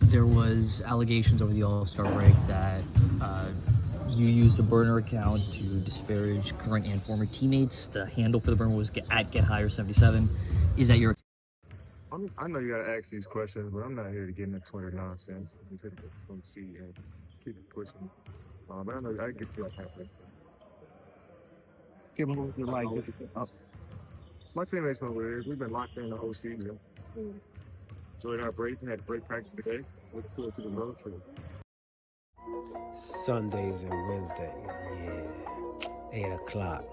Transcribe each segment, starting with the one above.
there was allegations over the All-Star break that you used a burner account to disparage current and former teammates. The handle for the burner was @GetHigher77. Is that your? I know you gotta ask these questions, but I'm not here to get into Twitter nonsense. I'm here to come see and keep it pushing. But I know I get you happening. Give them what you like. My teammates know what it is. We've been locked in the whole season. Enjoyed our break. We had break practice today. Looking forward to the road trip. Sundays and Wednesdays, yeah. 8 o'clock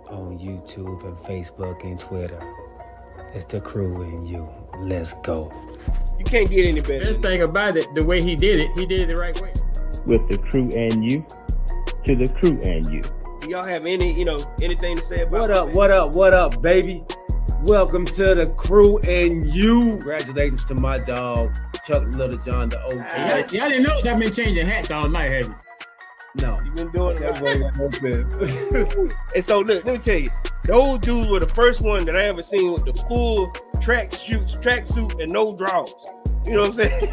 on YouTube and Facebook and Twitter. It's the crew and you. Let's go. You can't get any better. Best thing about it, the way he did it the right way. With the crew and you, to the crew and you. Do y'all have anything to say about What up, baby? Welcome to the crew and you. Congratulations to my dog, Chuck Little John, the OG. Y'all didn't notice I've been changing hats all night, have you? No. You've been doing that. And so look, let me tell you, those dudes were the first one that I ever seen with the full tracksuit and no drawers. You know what I'm saying?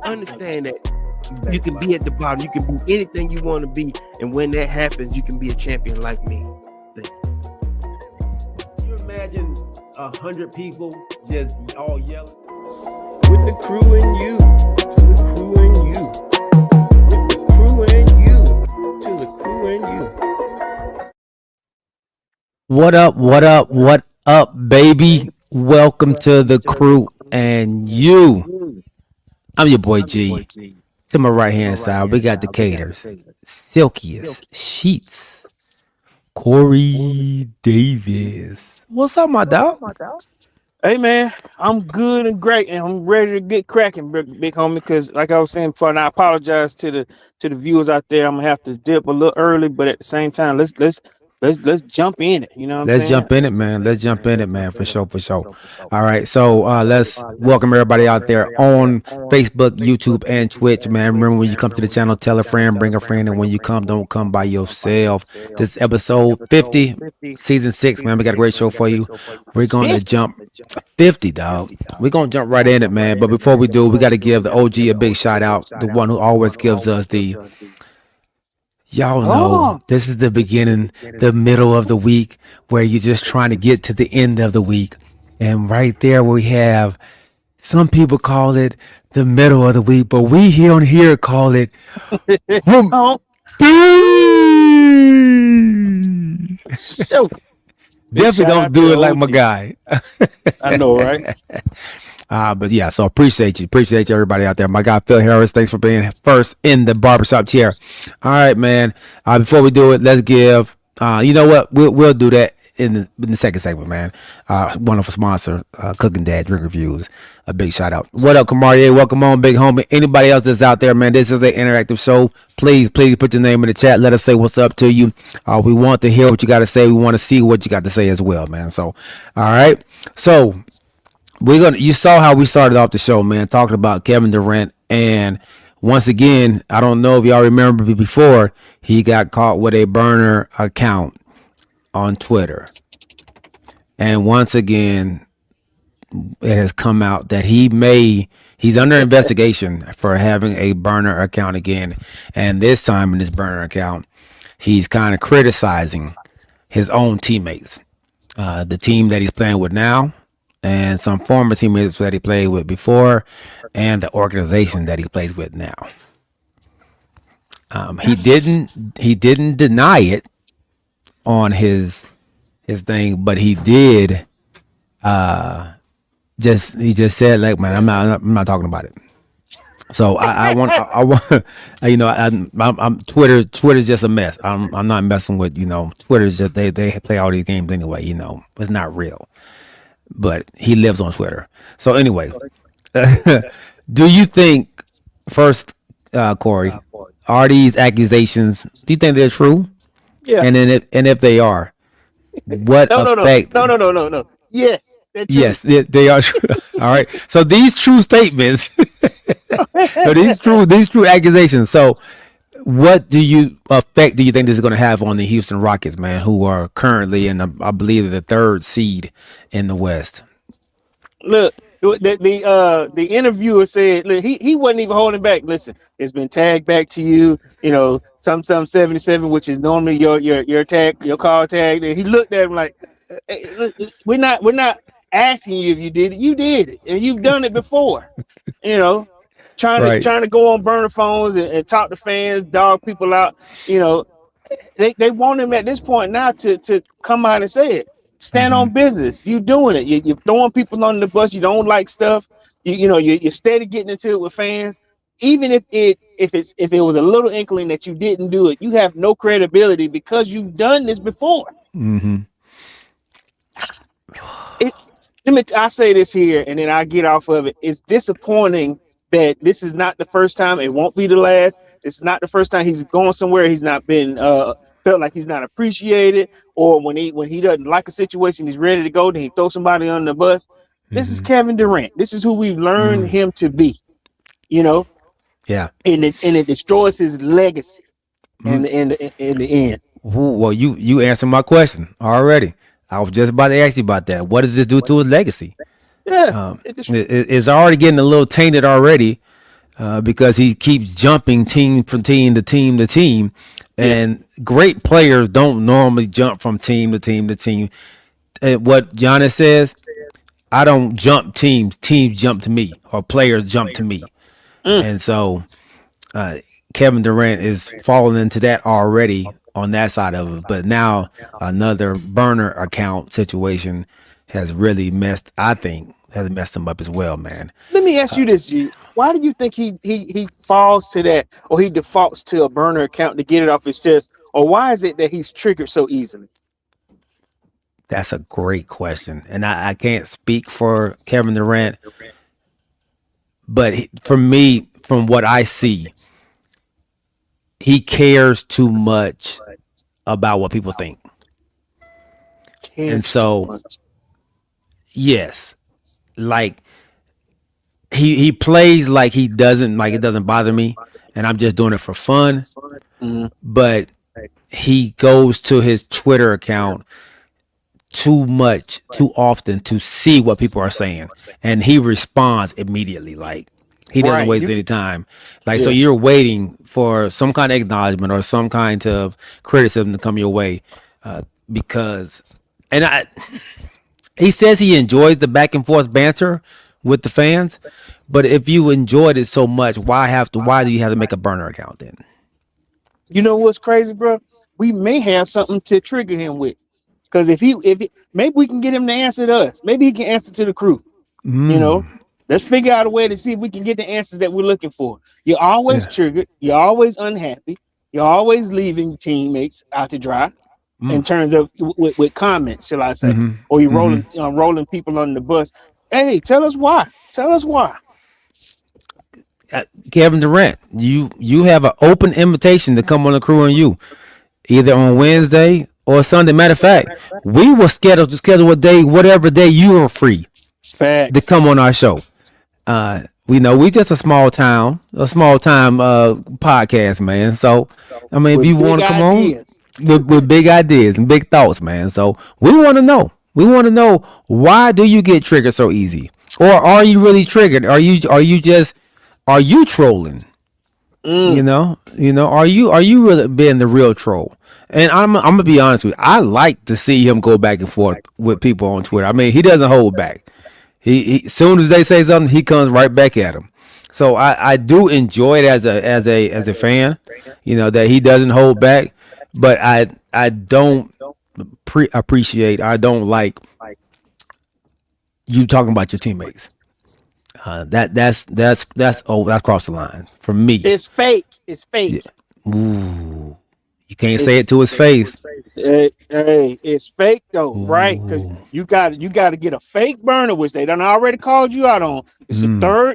Understand that you can be at the bottom, you can be anything you want to be, and when that happens, you can be a champion like me. Can you imagine 100 people just all yelling? With the crew and you, to the crew and you. With the crew and you, to the crew and you. What up, baby? Welcome to the crew and you. I'm your boy G. To my right hand side, we got the Caters, Silkiest Sheets, Corey Davis. What's up, my dog? Hey man, I'm good and great, and I'm ready to get cracking, big homie. Because like I was saying before, and I apologize to the viewers out there. I'm gonna have to dip a little early, but at the same time, let's jump in it. You know, Let's jump in it, man. Let's jump in it, man, for sure. All right, so let's welcome everybody out there on Facebook, YouTube, and Twitch, man. Remember, when you come to the channel, tell a friend, bring a friend, and when you come, don't come by yourself. This is episode 50, season 6, man. We got a great show for you. We're going to jump 50, dog. We're going to jump right in it, man. But before we do, we got to give the OG a big shout out, the one who always gives us the... Y'all know this is the beginning, the middle of the week, where you're just trying to get to the end of the week. And right there we have, some people call it the middle of the week, but we here call it Definitely don't do it like my guy. I know, right? But yeah, so appreciate you everybody out there. My guy Phil Harris, thanks for being first in the barbershop chair. All right, man. Before we do it, let's give you know what, we'll do that in the second segment, man. Wonderful sponsor, Cooking Dad Drink Reviews. A big shout out. What up, Kamarier? Welcome on, big homie. Anybody else that's out there, man, this is an interactive show. Please put your name in the chat. Let us say what's up to you. We want to hear what you got to say. We want to see what you got to say as well, man. So, all right. So you saw how we started off the show, man, talking about Kevin Durant. And once again, I don't know if y'all remember before, he got caught with a burner account on Twitter. And once again, it has come out that he's under investigation for having a burner account again. And this time in his burner account, he's kind of criticizing his own teammates, the team that he's playing with now, and some former teammates that he played with before, and the organization that he plays with now. He didn't deny it on his thing, but he did. He just said, like, man, I'm not talking about it. So I want you know, I'm Twitter's just a mess. I'm not messing with, you know, Twitter's just they play all these games anyway. You know, it's not real. But he lives on Twitter. So anyway, do you think, first, Corey, are these accusations, do you think they're true? Yeah. And then if they are, what effect? No. Yes. Yes, they are true. All right. So these true statements, these true accusations. So what effect do you think this is going to have on the Houston Rockets, man, who are currently in, I believe, the 3rd seed in the West? Look, The interviewer said, look, he wasn't even holding back. Listen, it's been tagged back to you, some 77, which is normally your tag, your call tag. And he looked at him like, hey, look, we're not asking you if you did it. You did it, and you've done it before. Trying to go on burner phones and talk to fans, dog people out. They want him at this point now to come out and say it. Stand on business. You doing it. You're throwing people under the bus. You don't like stuff. You're steady getting into it with fans. Even if it was a little inkling that you didn't do it, you have no credibility because you've done this before. Mm-hmm. I say this here and then I get off of it. It's disappointing that this is not the first time. It won't be the last. It's not the first time he's going somewhere. He's not been felt like he's not appreciated, or when he doesn't like a situation, he's ready to go. Then he throws somebody on the bus. This is Kevin Durant. This is who we've learned him to be. Yeah. And it destroys his legacy in the end. Well, you answered my question already. I was just about to ask you about that. What does this do to his legacy? Yeah, it's already getting a little tainted already because he keeps jumping team from team to team to team, and great players don't normally jump from team to team to team. And what Giannis says, I don't jump teams jump to me, or players jump to me. And so Kevin Durant is falling into that already on that side of it. But now another burner account situation has really messed him up as well, man. Let me ask you this, G. Why do you think he falls to that, or he defaults to a burner account to get it off his chest, or why is it that he's triggered so easily? That's a great question, and I can't speak for Kevin Durant, but for me, from what I see, he cares too much about what people think, and so yes, like he plays like it doesn't bother me, and I'm just doing it for fun. But he goes to his Twitter account too often to see what people are saying, and he responds immediately. Like, he doesn't waste any time. So you're waiting for some kind of acknowledgement or some kind of criticism to come your way, because he says he enjoys the back and forth banter with the fans, but if you enjoyed it so much, why do you have to make a burner account then? You know what's crazy, bro? We may have something to trigger him with, because if maybe we can get him to answer to us. Maybe he can answer to the crew. Let's figure out a way to see if we can get the answers that we're looking for. You're always triggered. You're always unhappy. You're always leaving teammates out to dry. In terms of with comments, shall I say, or you're rolling people on the bus. Hey, tell us why. Kevin Durant, you have an open invitation to come on the crew and you, either on Wednesday or Sunday. Matter of fact, we will schedule a day, whatever day you are free, to come on our show. We just a small time podcast, man. So I mean, if you want to come on with big ideas and big thoughts, man. So we want to know. Why do you get triggered so easy, or are you really triggered? Are you trolling? Are you really being the real troll? And I'm gonna be honest with you. I like to see him go back and forth with people on Twitter. I mean, he doesn't hold back. He as soon as they say something, he comes right back at them. So I do enjoy it as a fan, that he doesn't hold back. But I don't appreciate. I don't like you talking about your teammates. That's crossed the lines for me. It's fake. Yeah. Ooh, you can't say it to his face. Hey, it's fake though, right? Because you got to get a fake burner, which they done already called you out on. It's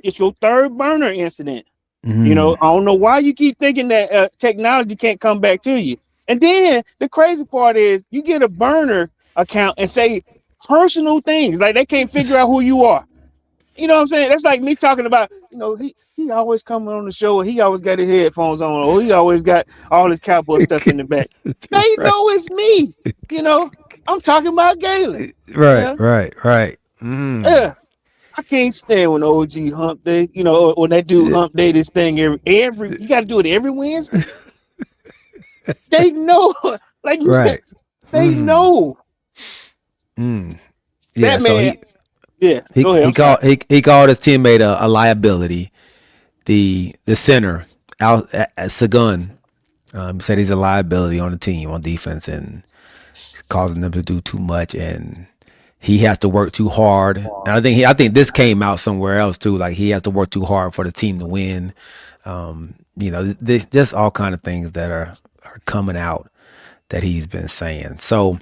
it's your third burner incident. I don't know why you keep thinking that technology can't come back to you. And then the crazy part is you get a burner account and say personal things, like they can't figure out who you are. You know what I'm saying? That's like me talking about, he always coming on the show, he always got his headphones on, or he always got all his cowboy stuff in the back. They know it's me. I'm talking about Galen. Right. Yeah. I can't stand when OG hump day. You know, when that dude hump day this thing every you got to do it every Wednesday. They know, like you said, Right. they know Yeah. that So man. he Yeah, he go ahead. he I'm sorry. called he called his teammate a liability. The center Al Sagun said he's a liability on the team on defense and causing them to do too much and he has to work too hard. And I think this came out somewhere else too. Like he has to work too hard for the team to win. Just all kind of things that are coming out that he's been saying. So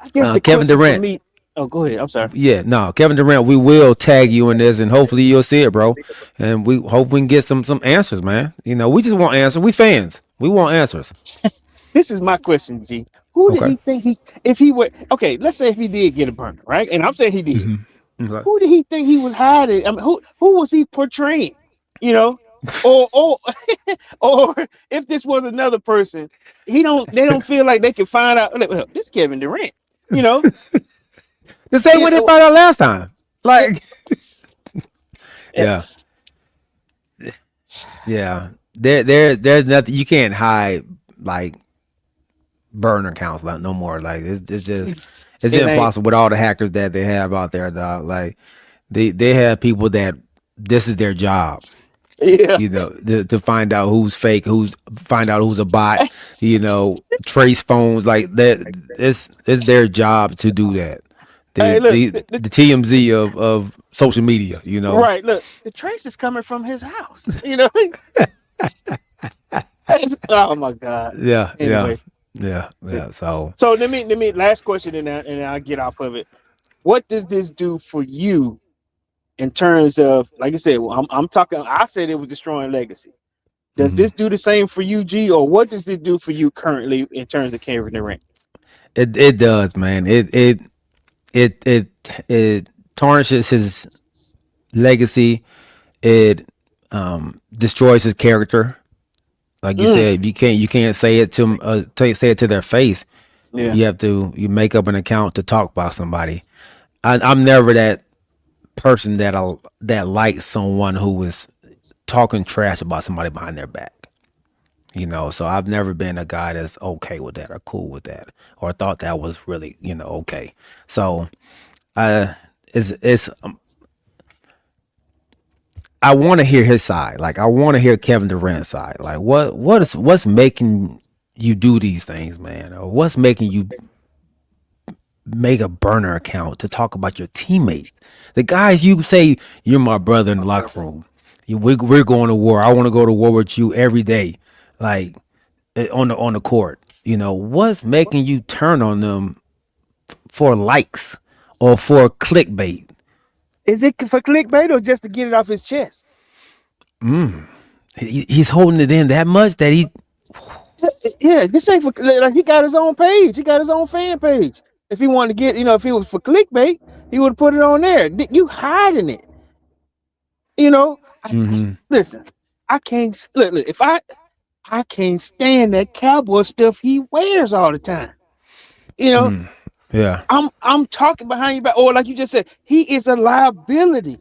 I guess the Kevin question for Durant, me. Oh, go ahead. I'm sorry. yeah, no, Kevin Durant, we will tag you in this and hopefully you'll see it, bro. And we hope we can get some answers, man. You know, we just want answers. We fans. We want answers. This is my question, G. Who did Okay. he think if he were okay? Let's say if he did get a burner, right? And I'm saying he did. Okay. Who did he think he was hiding? I mean, who was he portraying? You know, or or if this was another person, they don't feel like they can find out. Look, this Kevin Durant. You know, The same way they found out last time. Like, Yeah. yeah. There's nothing you can't hide like burner accounts like no more. Like it's just it's It ain't. impossible with all the hackers that they have out there, dog. Like they have people that this is their job. Yeah. You know, to find out who's fake, find out who's a bot, you know, trace phones like that. It's their job to do that. Hey, look, The TMZ of social media, you know. right. Look, the trace is coming from his house. You know. Oh my God. Yeah, Anyway. yeah. So let me last question and I'll get off of it. What does this do for you in terms of, like I said, I'm talking, I said it was destroying legacy. Does this do the same for you, G, or what does this do for you currently in terms of Kevin Durant? it does, man. It tarnishes his legacy. It destroys his character. Like you said, you can't say it to say it to their face. Yeah. You make up an account to talk about somebody. I'm never that person that likes someone who is talking trash about somebody behind their back. You know, so I've never been a guy that's okay with that or cool with that or thought that was really, okay. So it's I want to hear his side. Like I want to hear Kevin Durant's side. Like what's making you do these things, man? Or what's making you make a burner account to talk about your teammates? The guys you say you're my brother in the locker room. We're going to war. I want to go to war with you every day, like on the court. You know what's making you turn on them for likes or for clickbait? Is it for clickbait or just to get it off his chest? He's holding it in that much that he. Yeah, this ain't for, like, he got his own page. He got his own fan page. If he wanted to get, if it was for clickbait, he would have put it on there. You hiding it. Listen, I can't look. If I can't stand that cowboy stuff he wears all the time. Yeah. I'm talking behind your back, or like you just said, he is a liability.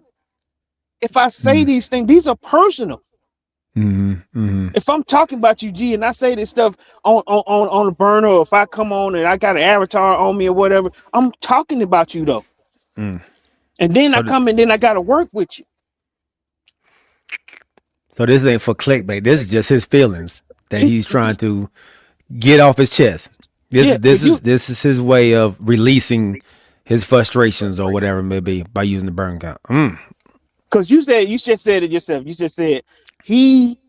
If I say these things, these are personal. If I'm talking about you, G, and I say this stuff on a burner, or if I come on and I got an avatar on me or whatever, I'm talking about you though. And then I gotta work with you. So this ain't for clickbait. This is just his feelings that he's trying to get off his chest. This is his way of releasing his frustrations or whatever it may be by using the burn count. Because you just said it yourself. You just said he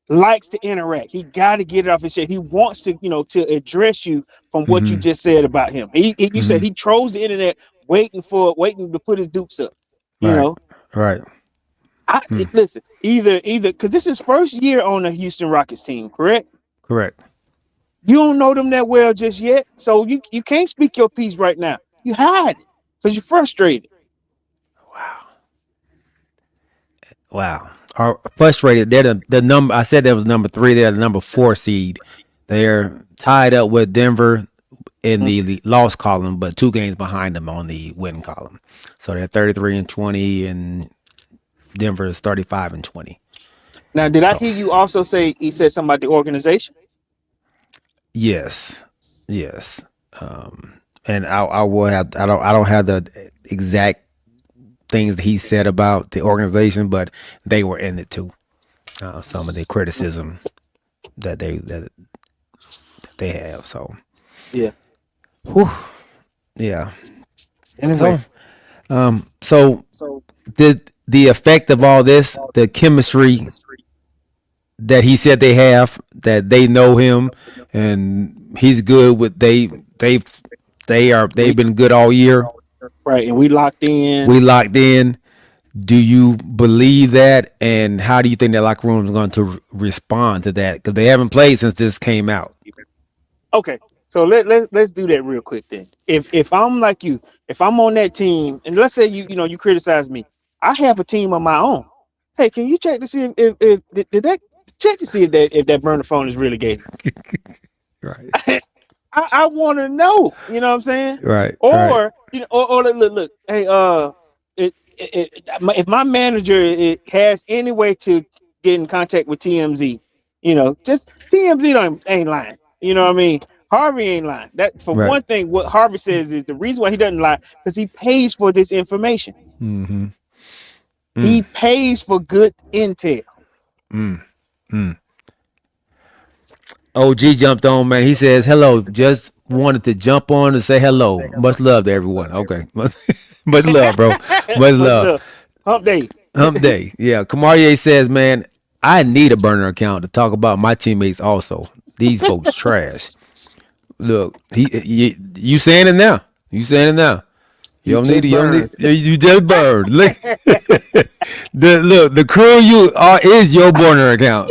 likes to interact. He got to get it off his chest. He wants to, to address you from what you just said about him. You said he trolls the internet waiting to put his dupes up. Right. Listen, either because this is first year on the Houston Rockets team, correct? Correct. You don't know them that well just yet, so you can't speak your piece right now. You hide it because you're frustrated. Wow. Are frustrated. They're the number. I said that was number 3. They're the number 4 seed. They're tied up with Denver in the loss column, but 2 games behind them on the win column. So they're 33-20, and Denver is 35-20. Now, did I hear you also say he said something about the organization? Yes. And I will have I don't have the exact things that he said about the organization, but they were in it too. Some of the criticism that they have. So yeah, yeah. Anyway, So the effect of all this, the chemistry that he said they have, that they know him and he's good with they've been good all year. Right, and we locked in. Do you believe that, and how do you think that locker room is going to respond to that? Because they haven't played since this came out. Okay, so let's do that real quick then. If I'm like you, if I'm on that team, and let's say you criticize me, I have a team of my own. Hey, can you check to see if did that check to see if that burner phone is really gay? Right. I want to know. You know what I'm saying? Right. Or look. Hey, if my manager has any way to get in contact with TMZ, just TMZ ain't lying. You know what I mean? Harvey ain't lying. That for one thing, what Harvey says is the reason why he doesn't lie because he pays for this information. Mm-hmm. He pays for good intel. OG jumped on, man. He says, hello. Just wanted to jump on and say hello. Much love to everyone. Okay. Much love, bro. Much love. Hump day. Hump day. Yeah. Kamarie says, man, I need a burner account to talk about my teammates also. These folks trash. Look, you saying it now. You saying it now. You don't need it. You just burned. Look, the crew you are is your burner account.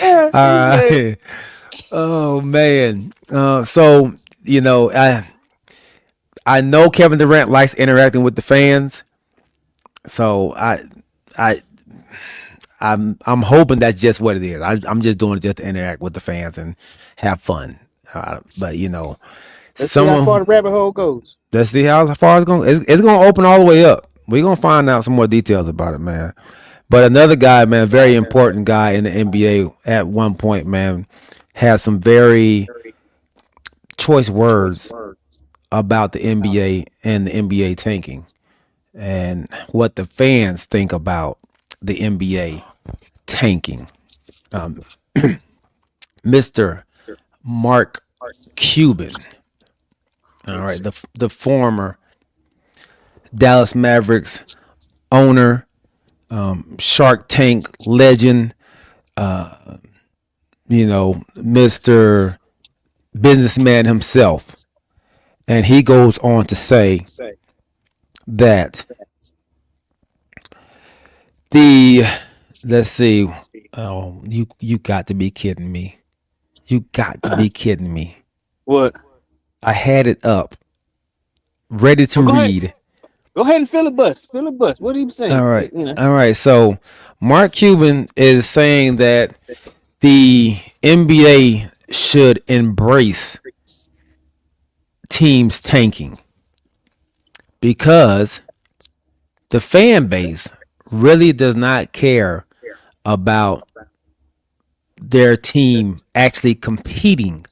All right. Oh man. So I know Kevin Durant likes interacting with the fans. So I'm hoping that's just what it is. I'm just doing it just to interact with the fans and have fun. But let's see how far the rabbit hole goes. Let's see how far it's going. It's going to open all the way up. We're going to find out some more details about it, man. But another guy, man, very important guy in the NBA at one point, man, has some very choice words about the NBA and the NBA tanking and what the fans think about the NBA tanking. Mr. Mark Cuban. All right, the former Dallas Mavericks owner, Shark Tank legend, Mr. Businessman himself. And he goes on to say that let's see, you got to be kidding me. You got to be kidding me. What? I had it up, ready to read. Go ahead and fill a bus. What are you saying? All right. All right. So Mark Cuban is saying that the NBA should embrace teams tanking because the fan base really does not care about their team actually competing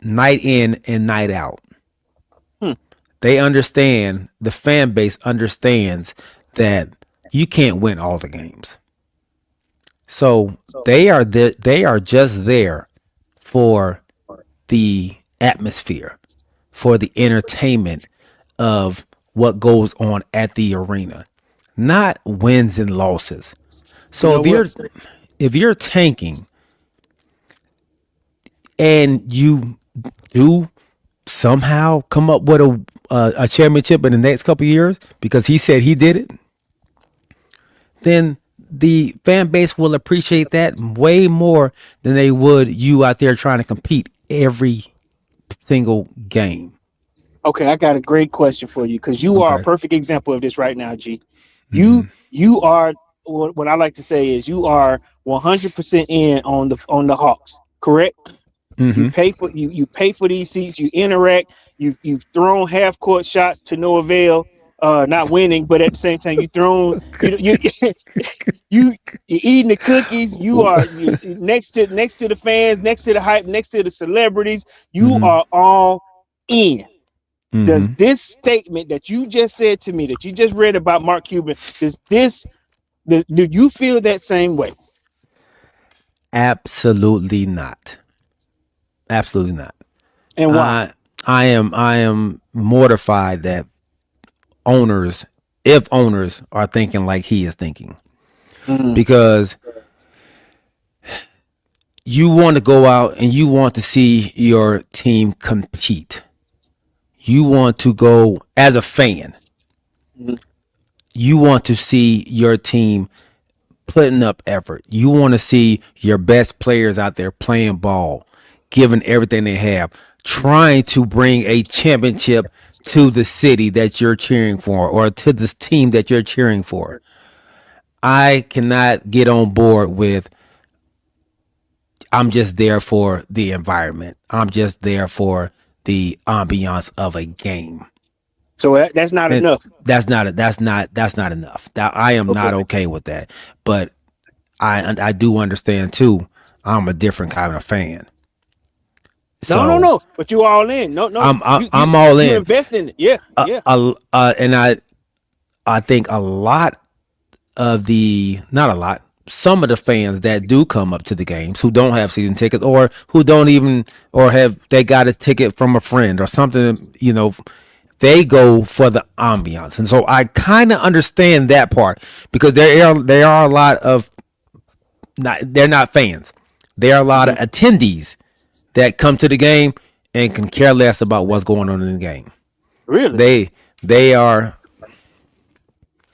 night in and night out. They understand, the fan base understands that you can't win all the games. So they are just there for the atmosphere, for the entertainment of what goes on at the arena, not wins and losses. So if you're tanking and you do somehow come up with a championship in the next couple of years because he said he did it, then the fan base will appreciate that way more than they would you out there trying to compete every single game. Okay, I got a great question for you because you are a perfect example of this right now, G. You are what I like to say is you are 100% in on the Hawks, correct? You Mm-hmm. pay for you pay for these seats. You interact. You've thrown half court shots to no avail. Not winning, but at the same time, you you you're eating the cookies. You next to the fans, next to the hype, next to the celebrities. You Mm-hmm. are all in. Does Mm-hmm. this statement that you just said to me, that you just read about Mark Cuban, do you feel that same way? Absolutely not. Absolutely not. And why? I am mortified that owners, if owners are thinking like he is thinking, Mm, because you want to go out and you want to see your team compete. You want to go as a fan. mm, You want to see your team putting up effort. You want to see your best players out there playing ball, giving everything they have, trying to bring a championship to the city that you're cheering for or to this team that you're cheering for. I cannot get on board with I'm just there for the environment. I'm just there for the ambiance of a game. so that's not And enough. that's not enough. That I am Okay. not okay with that. But I do understand too. I'm a different kind of fan. So No. But you all in. No. I'm all You in. invest in it. Yeah. Yeah. And I think a lot of the not a lot some of the fans that do come up to the games who don't have season tickets or who don't even or have they got a ticket from a friend or something, they go for the ambiance. And so I kind of understand that part because there are a lot of they're not fans. There are a lot of Mhm. attendees that come to the game and can care less about what's going on in the game. Really? They are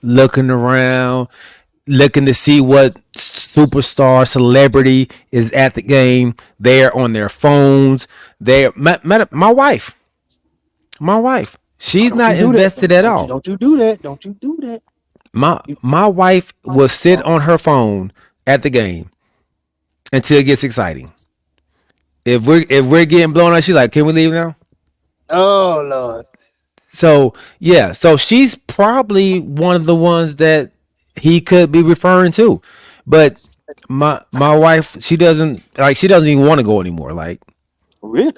looking around, looking to see what superstar celebrity is at the game. They're on their phones. My wife, Oh, she's don't you not do that? invested at Don't you all. don't you do that? Don't you do that? My You, my wife will sit on her phone at the game until it gets exciting. If we're getting blown out, she's like, "Can we leave now?" oh Lord. So yeah, so she's probably one of the ones that he could be referring to, but my wife, she doesn't even want to go anymore. Like Really?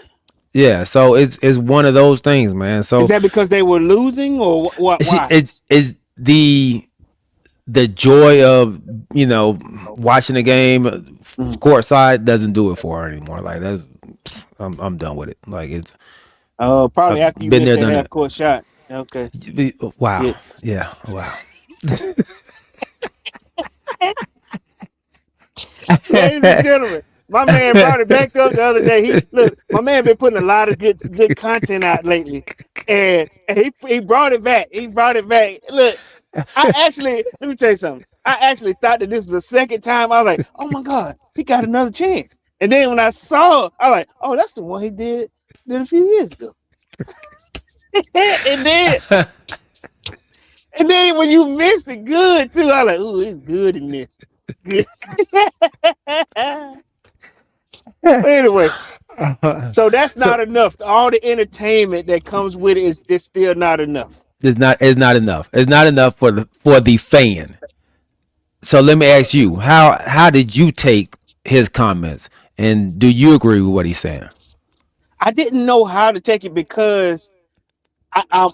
yeah, so it's one of those things, man. Is So that because they were losing or what? she Why? it's is the joy of watching the game Mm. courtside doesn't do it for her anymore. Like that's I'm done with it. Like it's Oh, probably I've after you been missed there, that done half it. court shot. Okay. Wow, Yeah. yeah, wow. Ladies and gentlemen, my man brought it back up the other day. My man been putting a lot of good content out lately, and he brought it back. He brought it back. Look, let me tell you something. I actually thought that this was the second time. I was like, oh my god, he got another chance. And then when I saw, I was like, oh, that's the one he did a few years ago. and then and then when you miss it good too, I was like, ooh, it's good in this. Good. But anyway, so that's So not enough. All the entertainment that comes with it is just still not enough. it's not enough. It's not enough for the fan. So let me ask you, how did you take his comments, and do you agree with what he's saying? I didn't know how to take it because I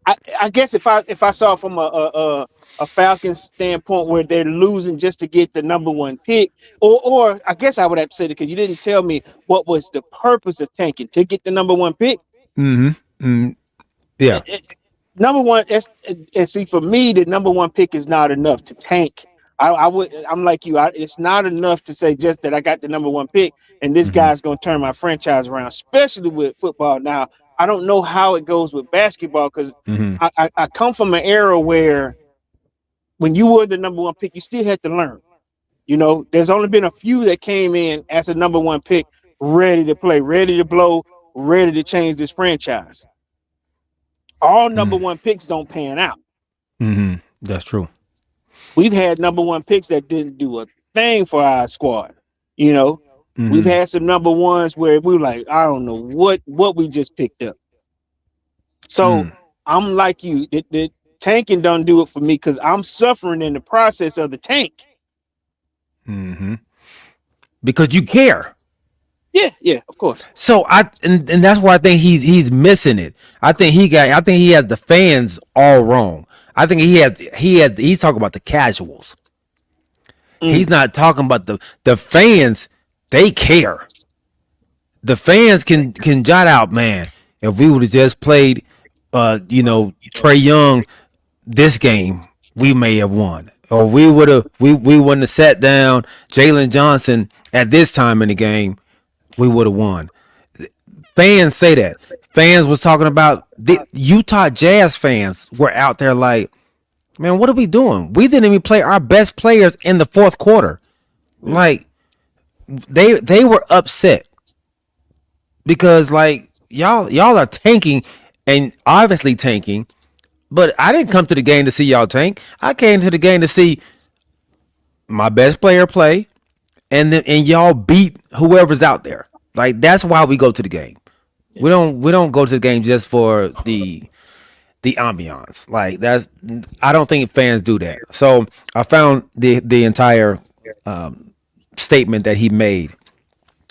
I, I guess if I saw it from a Falcons standpoint where they're losing just to get the number one pick, or I guess I would have to say that because you didn't tell me what was the purpose of tanking to get the number one pick. Mm-hmm. Mm, yeah. Number one, and see for me, the number one pick is not enough to tank. I'm like you. It's not enough to say just that I got the number one pick and this Mm-hmm. guy's going to turn my franchise around, especially with football. Now, I don't know how it goes with basketball because Mm-hmm. I come from an era where when you were the number one pick, you still had to learn. There's only been a few that came in as a number one pick, ready to play, ready to blow, ready to change this franchise. All number one picks don't pan out. Mm-hmm. That's true. We've had number one picks that didn't do a thing for our squad, you know. We've had some number ones where we were like, I don't know what we just picked up. So I'm like you, the tanking don't do it for me because I'm suffering in the process of the tank. Because you care. Yeah, of course. So and that's why I think he's missing it. I think he has the fans all wrong. I think he's talking about the casuals. He's not talking about the fans. They care. The fans can jot out, man. If we would have just played, Trey Young this game, we may have won. Or we wouldn't have sat down Jalen Johnson at this time in the game, we would have won. Fans say that. Fans was talking about the Utah Jazz fans were out there like, man, what are we doing? We didn't even play our best players in the fourth quarter. Like they were upset because like y'all are tanking and obviously tanking. But I didn't come to the game to see y'all tank. I came to the game to see my best player play, and y'all beat whoever's out there. Like that's why we go to the game. We don't go to the game just for the ambiance. Like I don't think fans do that. So I found the entire statement that he made.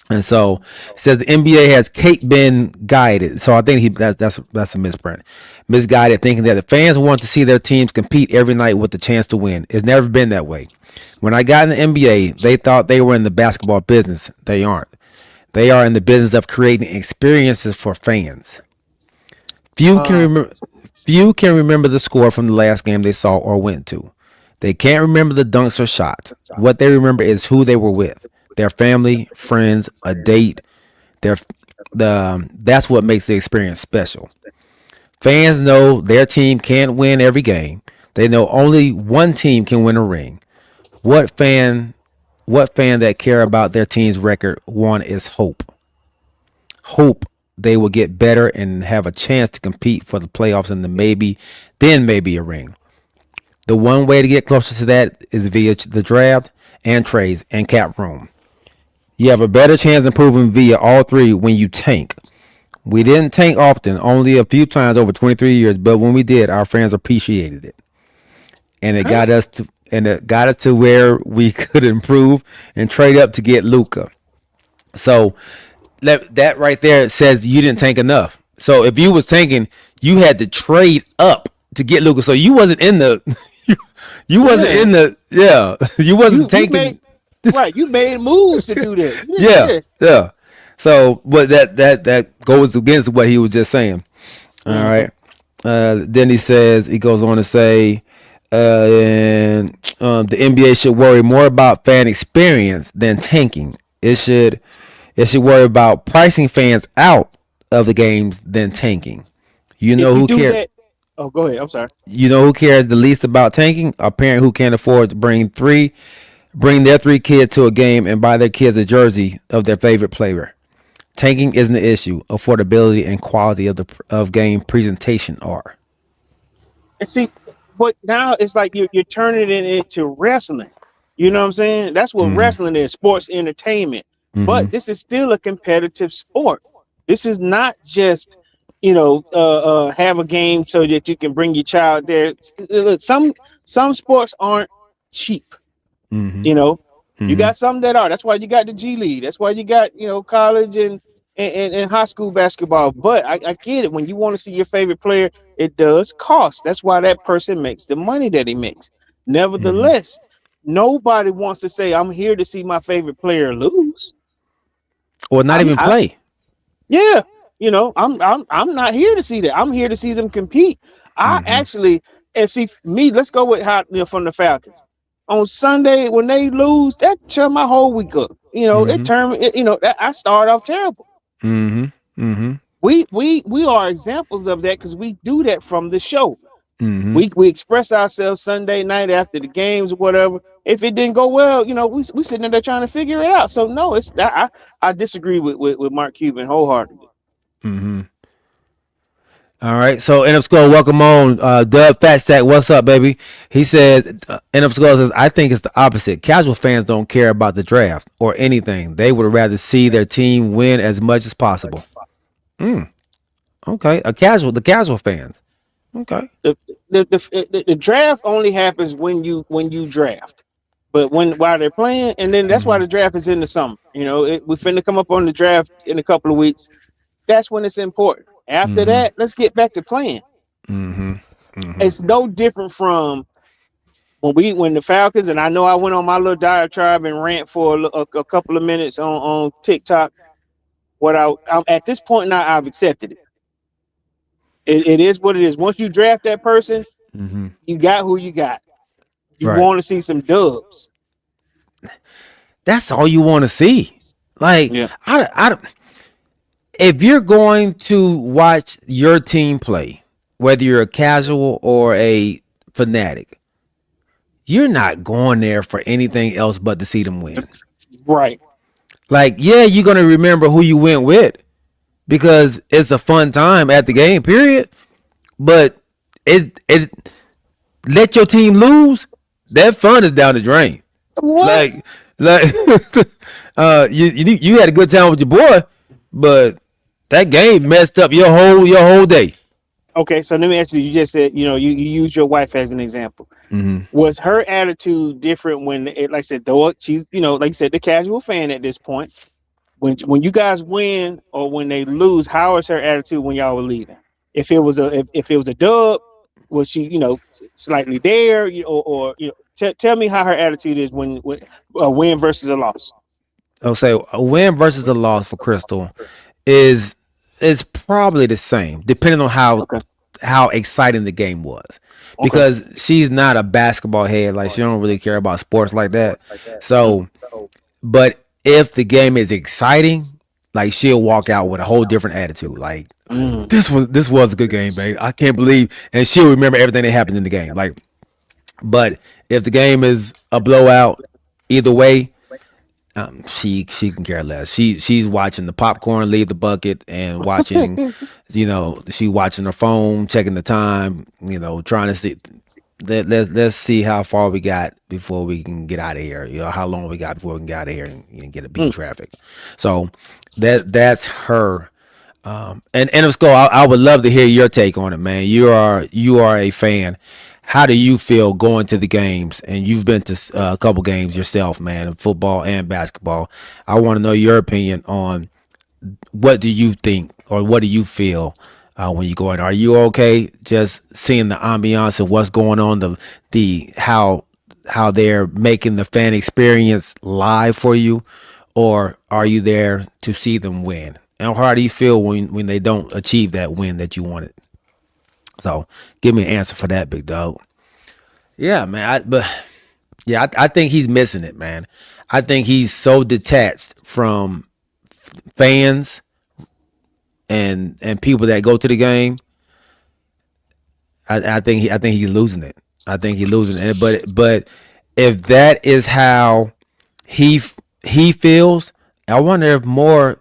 And so it says the NBA has been guided. So I think that's a misprint. Misguided, thinking that the fans want to see their teams compete every night with the chance to win. It's never been that way. When I got in the NBA, they thought they were in the basketball business. They aren't. They are in the business of creating experiences for fans. Few can remember the score from the last game they saw or went to. They can't remember the dunks or shots. What they remember is who they were with. Their family, friends, a date. That's what makes the experience special. Fans know their team can't win every game. They know only one team can win a ring. What fan that care about their team's record want is hope. Hope they will get better and have a chance to compete for the playoffs and then maybe a ring. The one way to get closer to that is via the draft and trades and cap room. You have a better chance improving via all three when you tank. We didn't tank often, only a few times over 23 years, but when we did, our fans appreciated it. And it got us to where we could improve and trade up to get Luka. So that right there says you didn't tank enough. So if you was tanking, you had to trade up to get Luka. So you wasn't in the you wasn't tanking. You made moves to do that. Yeah. So, but that goes against what he was just saying. All right. Then he goes on to say, the NBA should worry more about fan experience than tanking. It should worry about pricing fans out of the games than tanking. You know who cares? Oh, go ahead. I'm sorry. You know who cares the least about tanking? A parent who can't afford to bring their 3 kids to a game and buy their kids a jersey of their favorite player. Tanking isn't the issue. Affordability and quality of game presentation are. And see, but now it's like you're turning it into wrestling. You know what I'm saying? That's what wrestling is, sports entertainment. But this is still a competitive sport. This is not just, have a game so that you can bring your child there. Look, some sports aren't cheap. You got some that are. That's why you got the G League. That's why you got, college and high school basketball. But I get it. When you want to see your favorite player, it does cost. That's why that person makes the money that he makes. Nevertheless, nobody wants to say, I'm here to see my favorite player lose. Or not even play. I'm not here to see that. I'm here to see them compete. Let's go with from the Falcons. On Sunday, when they lose, that turned my whole week up. I start off terrible. We are examples of that because we do that from the show. We express ourselves Sunday night after the games or whatever. If it didn't go well, we sitting there trying to figure it out. So no, I disagree with Mark Cuban wholeheartedly. All right. So N up Skull, welcome on. Dub Fat Sack, what's up, baby? He said N up Skull says, I think it's the opposite. Casual fans don't care about the draft or anything. They would rather see their team win as much as possible. Okay. The casual fans. Okay. The draft only happens when you draft, but while they're playing, and then that's why the draft is in the summer. We finna come up on the draft in a couple of weeks. That's when it's important. After that, let's get back to playing. It's no different from when the Falcons, and I know I went on my little diatribe and rant for a couple of minutes on TikTok. I'm at this point now, I've accepted it. It is what it is. Once you draft that person, you got who you got. You want to see some dubs. That's all you want to see. Like, Yeah. If you're going to watch your team play, whether you're a casual or a fanatic, you're not going there for anything else but to see them win. Right. Like, yeah, you're going to remember who you went with because it's a fun time at the game, period. But it let your team lose, that fun is down the drain. What? Like you had a good time with your boy, but that game messed up your whole day. Okay, so let me ask you. You just said you use your wife as an example. Was her attitude different when like I said, though she's like you said, the casual fan at this point? When you guys win or when they lose, how is her attitude when y'all were leaving? If it was a dub, was she slightly there? Tell me how her attitude is when a win versus a loss. I'll say a win versus a loss for Crystal is probably the same, depending on how exciting the game was. Because she's not a basketball head, like she don't really care about sports like that. So, but if the game is exciting, like she'll walk out with a whole different attitude. Like this was a good game, babe. I can't believe, and she'll remember everything that happened in the game. Like, but if the game is a blowout, either way, she can care less. She's watching the popcorn leave the bucket and watching, she watching her phone, checking the time, trying to see. Let's see how far we got before we can get out of here. How long we got before we can get out of here and get a beat traffic. So that's her. And of course, I would love to hear your take on it, man. You are a fan. How do you feel going to the games? And you've been to a couple games yourself, man, football and basketball. I want to know your opinion on what do you think or what do you feel when you go in? Are you okay just seeing the ambiance of what's going on, the how they're making the fan experience live for you, or are you there to see them win? And how do you feel when they don't achieve that win that you wanted? So give me an answer for that, big dog. Yeah, man. I think he's missing it, man. I think he's so detached from fans and people that go to the game. I think he's losing it. I think he's losing it. But if that is how he feels, I wonder if more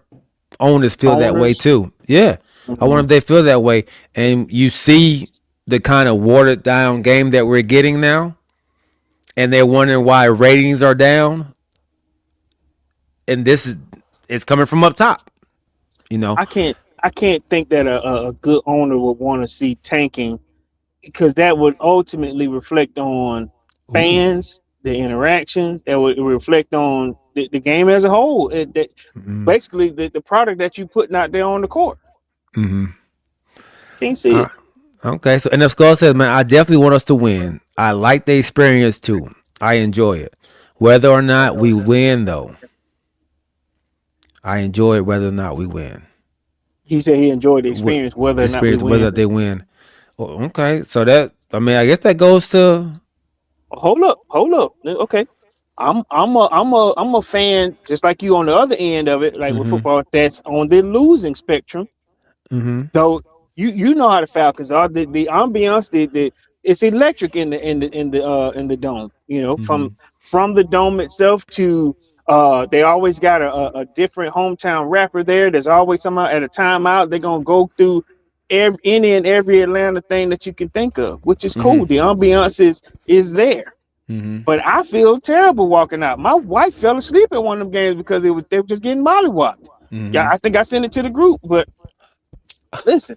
owners feel that way too. Yeah. I wonder if they feel that way. And you see the kind of watered down game that we're getting now, and they're wondering why ratings are down. And it's coming from up top. I can't think that a good owner would want to see tanking, because that would ultimately reflect on fans, the interaction, that would reflect on the game as a whole. Basically the product that you putting out there on the court. Can't see it. Okay, so NF Skull says, man, I definitely want us to win. I like the experience too. I enjoy it. Whether or not we win, though. I enjoy it whether or not we win. He said he enjoyed the experience, whether or not we win. Whether they win. Well, okay, so I guess that goes to. Hold up. Okay, I'm a fan just like you on the other end of it, like with football. That's on the losing spectrum. Though you know how the Falcons are. The ambiance, it's electric in the dome. From the dome itself to they always got a different hometown rapper there. There's always somebody at a timeout. They're gonna go through. any and every Atlanta thing that you can think of, which is cool. Mhm. The ambiance is there. Mhm. But I feel terrible walking out. My wife fell asleep at one of them games because they were just getting mollywopped. Yeah, Mhm. I think I sent it to the group. But listen,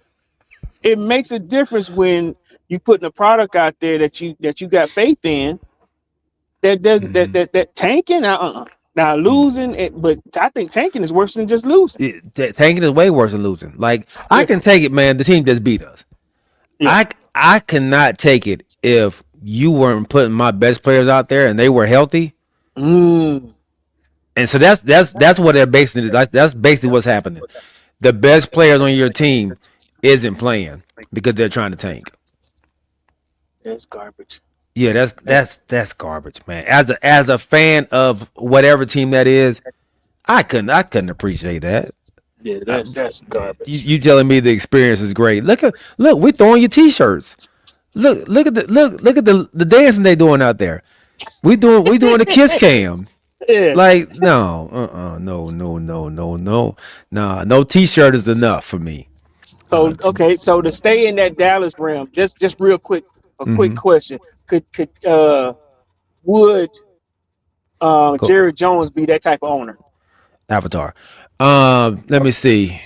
it makes a difference when you putting a product out there that you got faith in. That tanking. Now losing it, but I think tanking is worse than just losing. Tanking is way worse than losing. Like I Yeah. can take it, man. The team just beat us. Yeah. I cannot take it if you weren't putting my best players out there and they were healthy. Mm. And so that's what they're basing it. That's basically what's happening. The best players on your team isn't playing because they're trying to tank. That's garbage. Yeah, that's garbage, man. As a fan of whatever team that is, I couldn't appreciate that. Yeah, that's garbage. You telling me the experience is great? Look, we're throwing you t-shirts. Look at the dancing they doing out there. We doing the kiss cam. Yeah. Like no. Nah, no t-shirt is enough for me. So okay, so to stay in that Dallas realm, just real quick, quick question: Could would Jerry Jones be that type of owner? Avatar. Let me see.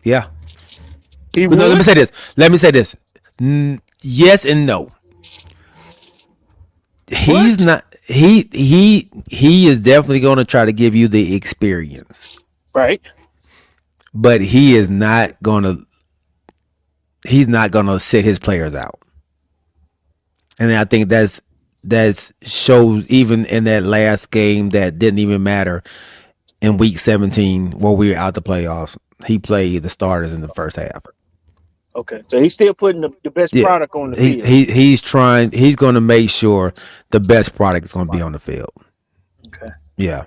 Yeah. He No, would. let me say this. Yes and no. He's not. He is definitely going to try to give you the experience, Right. but he is not going to. He's not going to sit his players out, and I think that shows even in that last game that didn't even matter in week 17 where we were out the playoffs. He played the starters in the first half. Okay, so he's still putting the best Yeah. product on the field. He's trying. He's going to make sure the best product is going to be on the field. Okay. Yeah.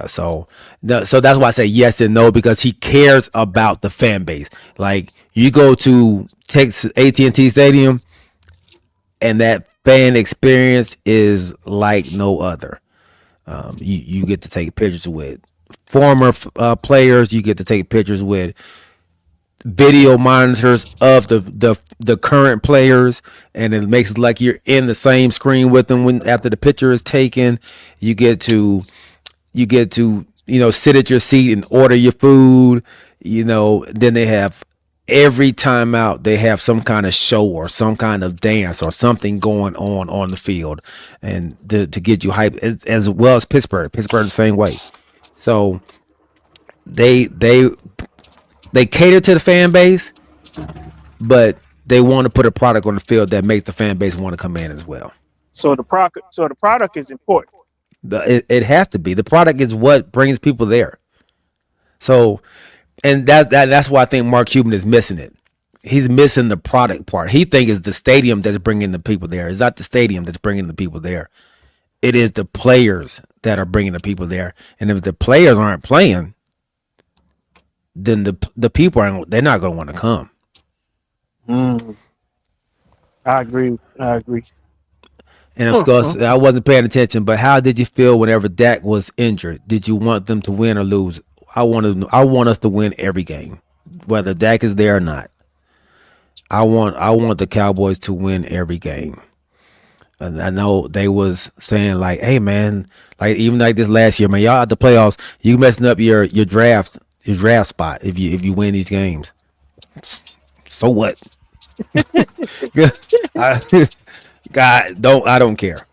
So that's why I say yes and no, because he cares about the fan base. Like you go to Texas AT&T Stadium, and that fan experience is like no other. You get to take pictures with former players. You get to take pictures with video monitors of the current players, and it makes it like you're in the same screen with them when after the picture is taken. You get to sit at your seat and order your food. Then they have every time out they have some kind of show or some kind of dance or something going on the field, and to get you hyped, as well as Pittsburgh the same way. So they cater to the fan base, but they want to put a product on the field that makes the fan base want to come in as well. So the product is important. It has to be. The product is what brings people there. So, and that's why I think Mark Cuban is missing it. He's missing the product part. He thinks it's the stadium that's bringing the people there. It's not the stadium that's bringing the people there. It is the players that are bringing the people there. And if the players aren't playing, then the people they're not going to want to come. I agree. And of course, I wasn't paying attention, but how did you feel whenever Dak was injured? Did you want them to win or lose? I want us to win every game, whether Dak is there or not. I want the Cowboys to win every game. And I know they was saying like, hey man, like even like this last year, man, y'all at the playoffs, you messing up your draft spot if you win these games. So what? I don't care.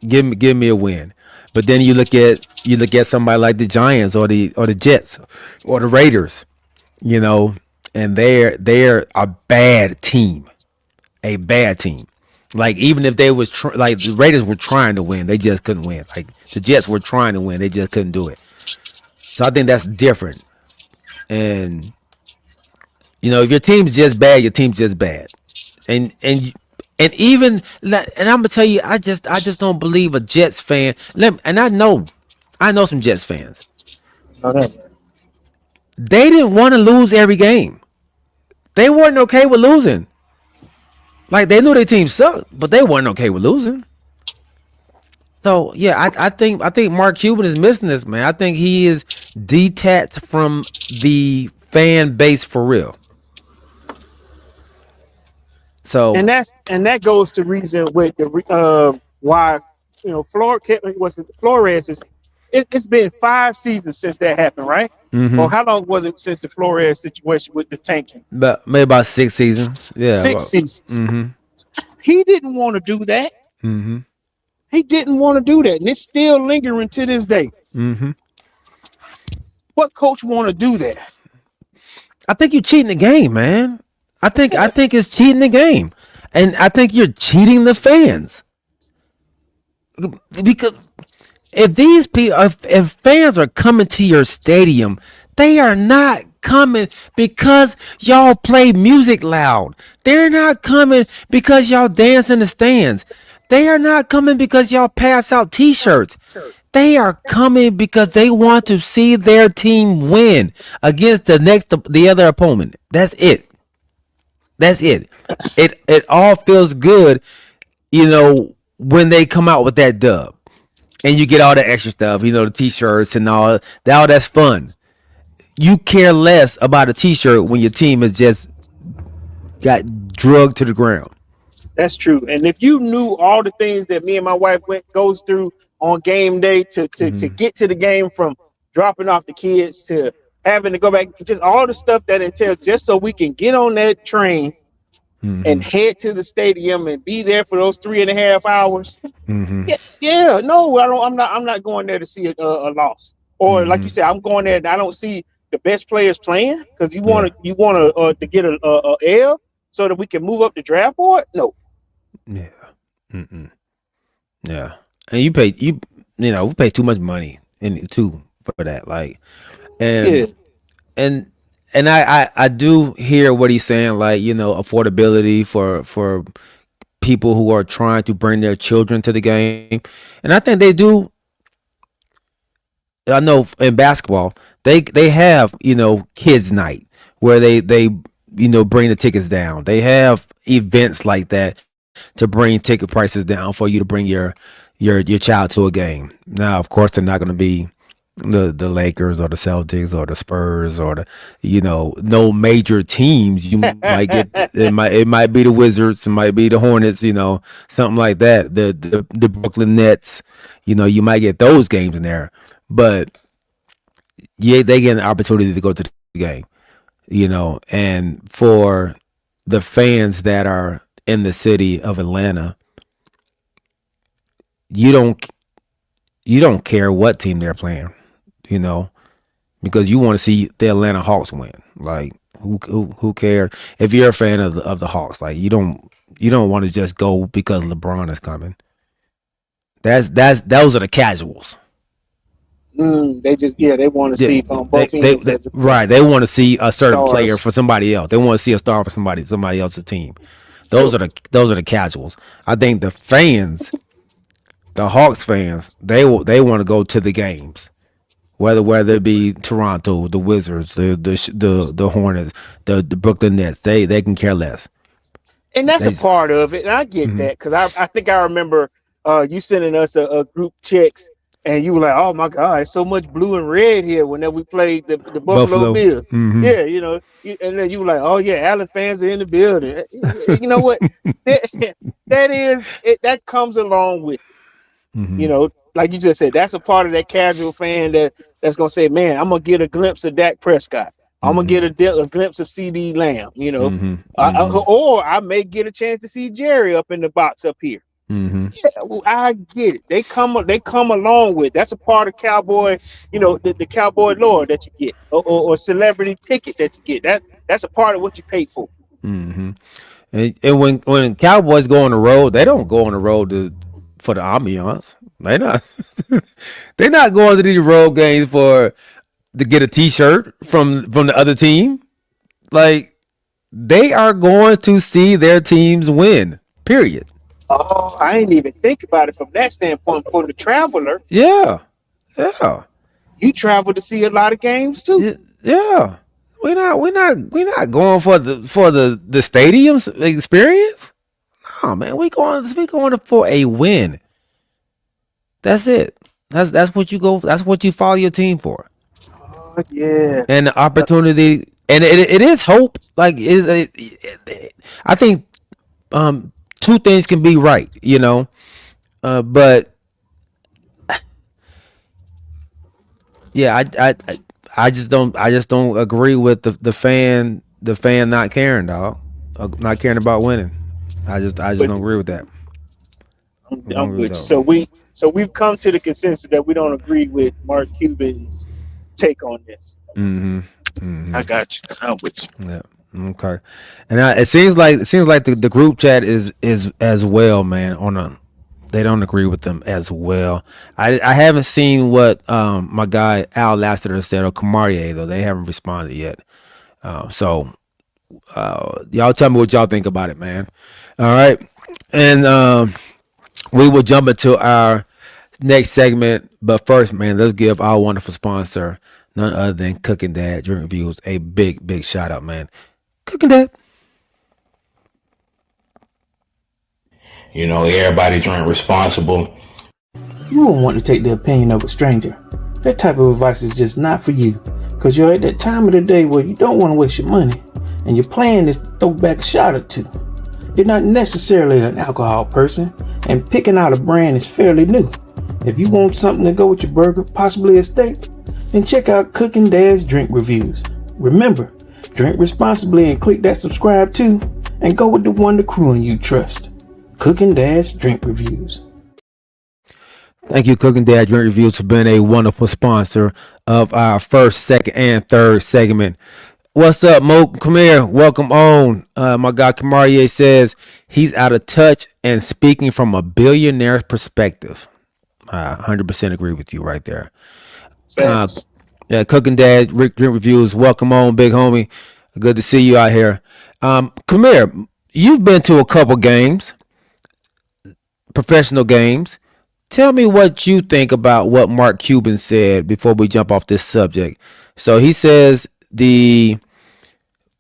Give me a win. But then you look at somebody like the Giants or the Jets or the Raiders, and they're a bad team. A bad team. Like even if they was like the Raiders were trying to win, they just couldn't win. Like the Jets were trying to win, they just couldn't do it. So I think that's different. And if your team's just bad, your team's just bad. And even and I'm gonna tell you, I just don't believe a Jets fan. And I know some Jets fans. They didn't want to lose every game. They weren't okay with losing. Like they knew their team sucked, but they weren't okay with losing. So yeah, I think Mark Cuban is missing this, man. I think he is detached from the fan base for real. So And that goes to reason with the why Flores is. It's been 5 seasons since that happened, right? Or how long was it since the Flores situation with the tanking? but maybe about 6 seasons. Yeah. 6 seasons. He didn't want to do that. He didn't want to do that, and it's still lingering to this day. What coach want to do that? I think you're cheating the game, man. I think it's cheating the game, and I think you're cheating the fans because if these people, if fans are coming to your stadium, they are not coming because y'all play music loud. They're not coming because y'all dance in the stands. They are not coming because y'all pass out T-shirts. They are coming because they want to see their team win against the other opponent. That's it. That's it. It all feels good, when they come out with that dub. And you get all the extra stuff, the T-shirts and all that's fun. You care less about a T-shirt when your team has just got drugged to the ground. That's true. And if you knew all the things that me and my wife goes through on game day to get to the game, from dropping off the kids to having to go back, just all the stuff that entails, just so we can get on that train and head to the stadium and be there for those 3.5 hours. No, I don't. I'm not going there to see a loss, or like you said, I'm going there and I don't see the best players playing because you want to get a L so that we can move up the draft board. No. Yeah. Yeah. And we pay too much money for that. Like, and I do hear what he's saying, like, affordability for people who are trying to bring their children to the game. And I think they do. I know in basketball, they have, kids night where they bring the tickets down. They have events like that to bring ticket prices down for you to bring your child to a game. Now, of course, they're not going to be the Lakers or the Celtics or the Spurs or the no major teams. You might get it might be the Wizards, it might be the Hornets, something like that. The Brooklyn Nets, you might get those games in there, but yeah, they get an opportunity to go to the game, and for the fans that are in the city of Atlanta, you don't care what team they're playing, because you want to see the Atlanta Hawks win. Like, who cares if you're a fan of the Hawks? Like, you don't want to just go because LeBron is coming. Those are the casuals. They want to see from both teams. Right. They want to see a certain player for somebody else. They want to see a star for somebody else's team. Those are the casuals. I think the fans, the Hawks fans, they want to go to the games, whether it be Toronto, the Wizards, the Hornets, the Brooklyn Nets. They can care less. And that's a part of it. And I get that, because I think I remember you sending us a group text. And you were like, "Oh my God, it's so much blue and red here." Whenever we played the Buffalo Bills, and then you were like, "Oh yeah, Allen fans are in the building." You know what? that comes along with it. Like you just said, that's a part of that casual fan that's gonna say, "Man, I'm gonna get a glimpse of Dak Prescott. I'm gonna get a glimpse of CD Lamb." Or I may get a chance to see Jerry up in the box up here. Yeah, well, I get it. They come along with. That's a part of Cowboy, the Cowboy lore that you get, or celebrity ticket that you get. That's a part of what you pay for. And when Cowboys go on the road, they don't go on the road for the ambiance. They're not going to these road games to get a T-shirt from the other team. Like, they are going to see their teams win. Period. Oh, I didn't even think about it from that standpoint. For the traveler, yeah, you travel to see a lot of games too. Yeah, we're not going for the stadium's experience. No, man, we going for a win. That's it. That's what you go. That's what you follow your team for. Yeah. And the opportunity, and it is hope. Like I think two things can be right. But yeah, I just don't agree with the fan not caring, dog. Not caring about winning. I just But don't agree with that. I don't I'm agree with with you. that. So we've come to the consensus that we don't agree with Mark Cuban's take on this. Mm-hmm. Mm-hmm. I got you. I'm with you. Yeah. Okay. And it seems like the group chat is as well, man. They don't agree with them as well. I haven't seen what my guy Al Lassiter said or Kamarie though. They haven't responded yet. So y'all tell me what y'all think about it, man. All right. And we will jump into our next segment. But first, man, let's give our wonderful sponsor, none other than Cooking Dad Drink Reviews, a big shout out, man. Cooking Dad. Everybody drink responsible. You won't want to take the opinion of a stranger. That type of advice is just not for you, because you're at that time of the day where you don't want to waste your money, and your plan is to throw back a shot or two. You're not necessarily an alcohol person, and picking out a brand is fairly new. If you want something to go with your burger, possibly a steak, then check out Cooking Dad's Drink Reviews. Remember, drink responsibly and click that subscribe too, and go with the one the crew and you trust. Cooking Dad's Drink Reviews. Thank you, Cooking Dad Drink Reviews, for being a wonderful sponsor of our first, second, and third segment. What's up, Mo? Come here. Welcome on. My guy Kamarie says he's out of touch and speaking from a billionaire's perspective. I 100% agree with you right there. Yeah, Cooking Dad Drink Reviews. Welcome on, big homie. Good to see you out here. Come here. You've been to a couple games, professional games. Tell me what you think about what Mark Cuban said before we jump off this subject. So he says the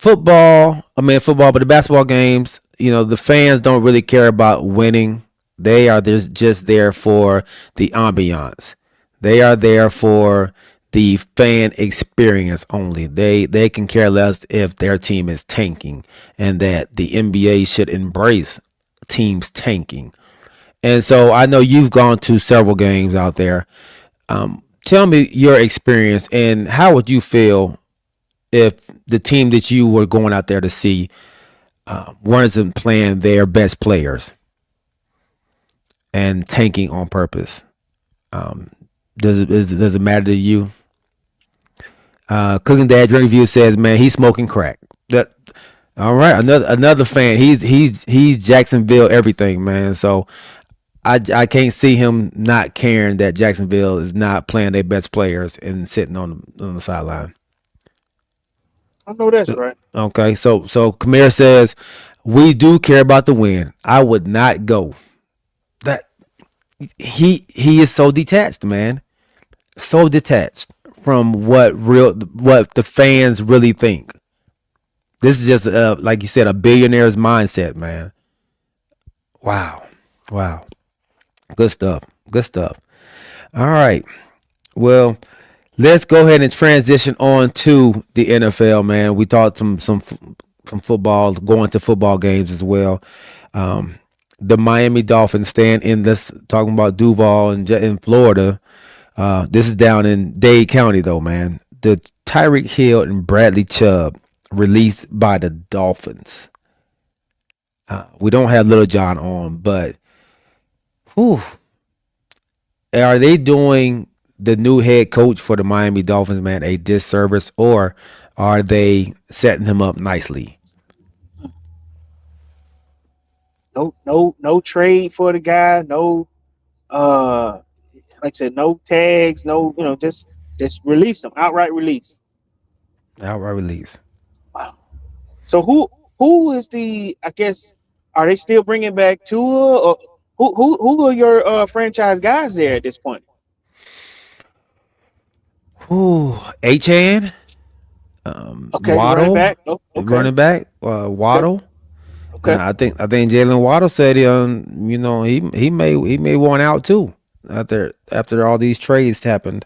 but the basketball games, the fans don't really care about winning. They are just there for the ambiance. They are there for the fan experience only. They can care less if their team is tanking, and that the NBA should embrace teams tanking. And so I know you've gone to several games out there. Tell me your experience and how would you feel if the team that you were going out there to see weren't playing their best players and tanking on purpose? Does it matter to you? Cooking Dad Drink Review says, man, he's smoking crack. All right, another fan. He's Jacksonville everything, man. So I can't see him not caring that Jacksonville is not playing their best players and sitting on the sideline. I know that's right. Okay, so Kamir says we do care about the win. I would not go. That he is so detached, man. So detached from what the fans really think. This is just like you said, a billionaire's mindset, man. Wow. Good stuff. All right. Well, let's go ahead and transition on to the NFL, man. We talked some football, going to football games as well. The Miami Dolphins stand in this, talking about Duval in Florida. This is down in Dade County, though, man. The Tyreek Hill and Bradley Chubb released by the Dolphins. We don't have Little John on, but are they doing the new head coach for the Miami Dolphins, man, a disservice, or are they setting him up nicely? No trade for the guy. No, like I said, no tags. No, just release him outright. Release. Outright release. Wow. So who is the? I guess, are they still bringing back Tua? Or who are your franchise guys there at this point? Achane. Okay, Waddle, running back. Oh, okay. Running back. Waddle. Okay. I think Jalen Waddle said he may want out too. after all these trades happened.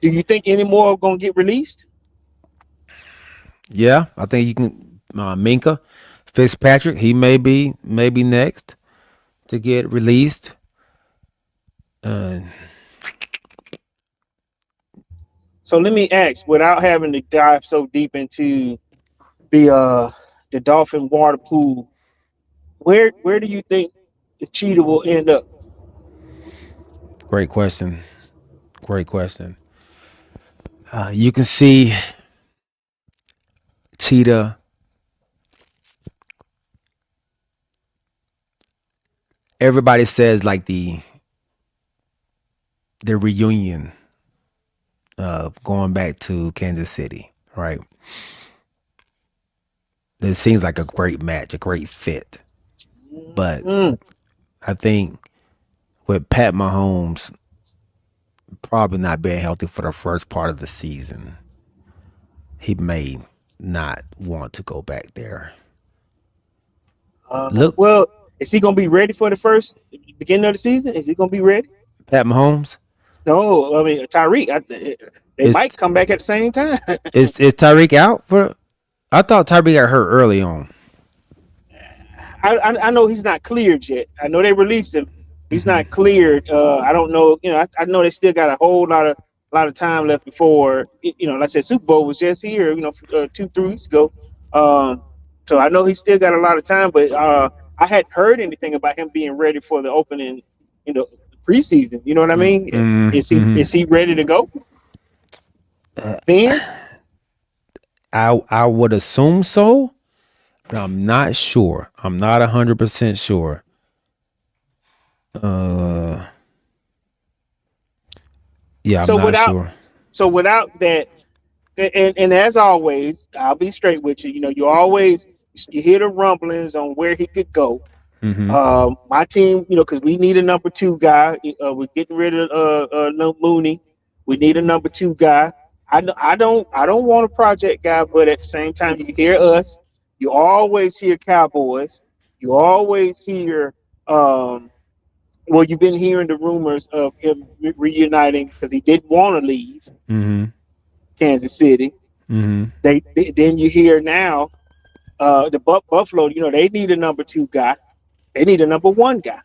Do you think any more are gonna get released? Yeah, I think you can. Minka Fitzpatrick, he may be next to get released. So let me ask, without having to dive so deep into the Dolphin water pool, where do you think the cheetah will end up? Great question. Great question. You can see Cheetah. Everybody says like the reunion of going back to Kansas City, right? It seems like a great match, a great fit. But I think with Pat Mahomes probably not being healthy for the first part of the season, he may not want to go back there. Look, Well, is he gonna be ready for the first beginning of the season? Is he gonna be ready? Pat Mahomes. No, I mean Tyreek. They Is might come back at the same time. is Tyreek out for? I thought Tyreek got hurt early on. I know he's not cleared yet. I know they released him. He's not cleared. I don't know. I know they still got a whole lot of time left before. Like I said, Super Bowl was just here. 2-3 weeks ago. So I know he still got a lot of time, but I hadn't heard anything about him being ready for the opening. Preseason. You know what I mean? Is he ready to go? Then I would assume so, but I'm not sure. I'm not 100% sure. Yeah, I'm not sure. So without that, and as always, I'll be straight with you. You hear the rumblings on where he could go. My team, because we need a number 2 guy. We're getting rid of no Mooney. We need a number 2 guy. I don't want a project guy, but at the same time, you hear us. You always hear Cowboys. You always hear. You've been hearing the rumors of him reuniting because he didn't want to leave Kansas City. Then you hear now the Buffalo. They need a number 2 guy. They need a number 1 guy.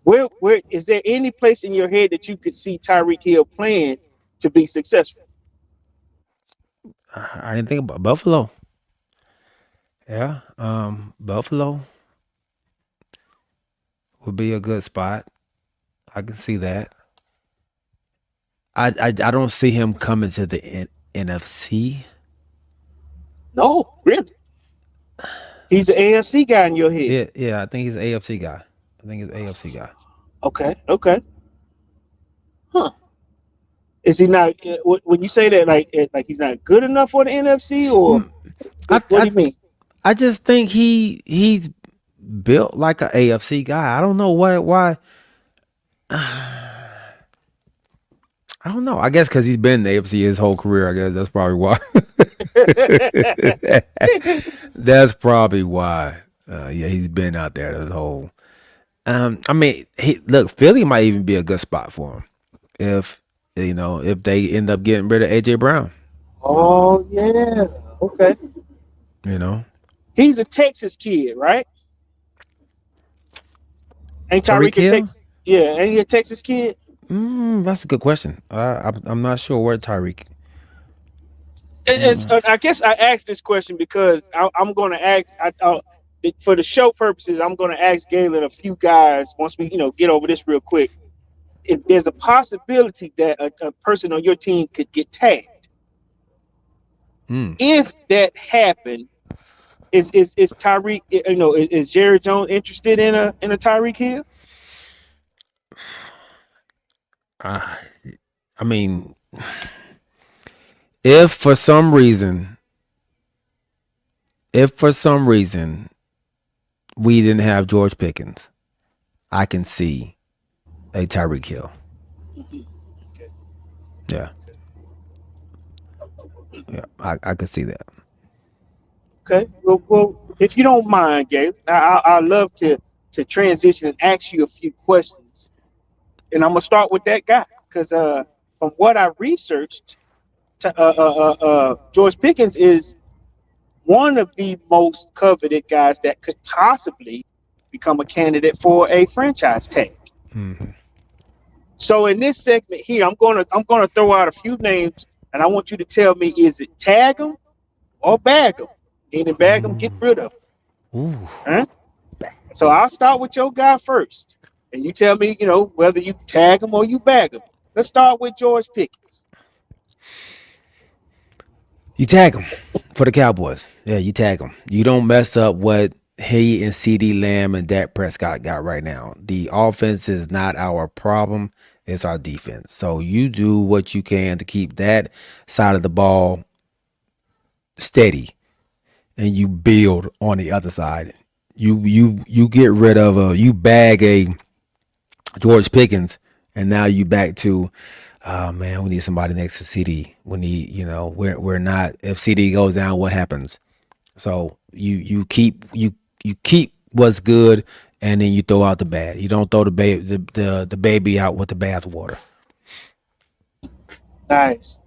Where is there any place in your head that you could see Tyreek Hill playing to be successful? I didn't think about Buffalo. Yeah, Buffalo would be a good spot. I can see that. I don't see him coming to the NFC. No, really. He's an AFC guy in your head. Yeah. I think he's an AFC guy. Okay. Huh. Is he not? When you say that, like he's not good enough for the NFC, or what do you mean? I just think he's built like an AFC guy. I don't know why. I don't know. I guess because he's been in the AFC his whole career. I guess that's probably why. That's probably why. Yeah, he's been out there this whole. I mean, Philly might even be a good spot for him if they end up getting rid of AJ Brown. Oh yeah. Okay. He's a Texas kid, right? Ain't Tyreek Tyreek a Texas? Yeah, ain't he a Texas kid? That's a good question. I'm not sure where Tyreek. I guess I asked this question because I'm going to ask. For the show purposes, I'm going to ask Galen a few guys once we get over this real quick. If there's a possibility that a person on your team could get tagged, if that happened, is Tyreek? Is Jerry Jones interested in a Tyreek Hill? I mean, if for some reason we didn't have George Pickens, I can see a Tyreek Hill. Yeah, I could see that. Okay. Well, if you don't mind, Gabe, I love to transition and ask you a few questions, and I'm gonna start with that guy because from what I researched, George Pickens is one of the most coveted guys that could possibly become a candidate for a franchise tag. Mm-hmm. So in this segment here, I'm gonna throw out a few names, and I want you to tell me: is it tag them or bag them? Either bag them, get rid of them. Ooh. Huh? So I'll start with your guy first, and you tell me, whether you tag him or you bag him. Let's start with George Pickens. You tag him for the Cowboys. Yeah, you tag him. You don't mess up what he and CD Lamb and Dak Prescott got right now. The offense is not our problem. It's our defense. So you do what you can to keep that side of the ball steady, and you build on the other side. You get rid of you bag a George Pickens, and now you back to, oh man, we need somebody next to CD. We need, we're not. If CD goes down, what happens? So you keep what's good, and then you throw out the bad. You don't throw the baby out with the bathwater. Nice.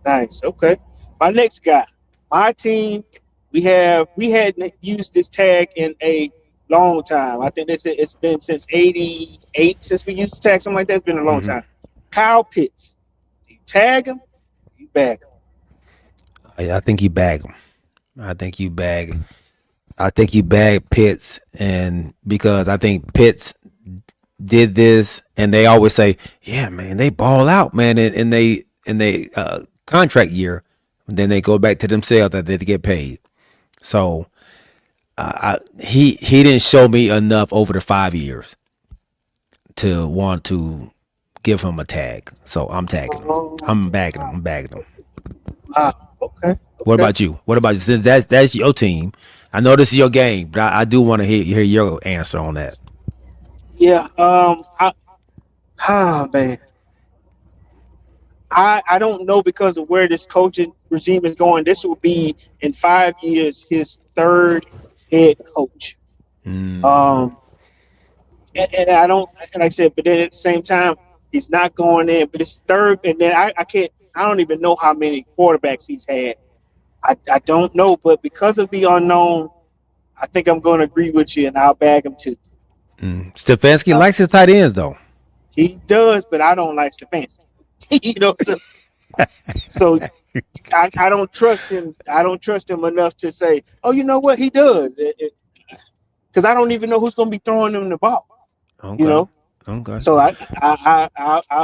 Okay. My next guy, my team, we hadn't used this tag in a long time. I think it's been since '88 since we used the tag, something like that. It's been a long time. Kyle Pitts, you tag him, you bag him. I think you bag him. I think you bag Pitts, and because I think Pitts did this, and they always say, yeah, man, they ball out, man, in they contract year, and then they go back to themselves that they get paid. So he didn't show me enough over the 5 years to want to give him a tag. So I'm tagging him. I'm bagging him. Okay. What about you? Since that's your team, I know this is your game, but I do want to hear your answer on that. Yeah. Man. I don't know because of where this coaching regime is going. This will be in 5 years his third head coach. And I don't, like I said, but then at the same time, he's not going in. But it's third, and then I don't even know how many quarterbacks he's had. I don't know, but because of the unknown, I think I'm going to agree with you, and I'll bag him too. Stefanski likes his tight ends, though. He does, but I don't like Stefanski. So I don't trust him. I don't trust him enough to say, oh, you know what, he does, because I don't even know who's going to be throwing him the ball. Okay. Okay. So I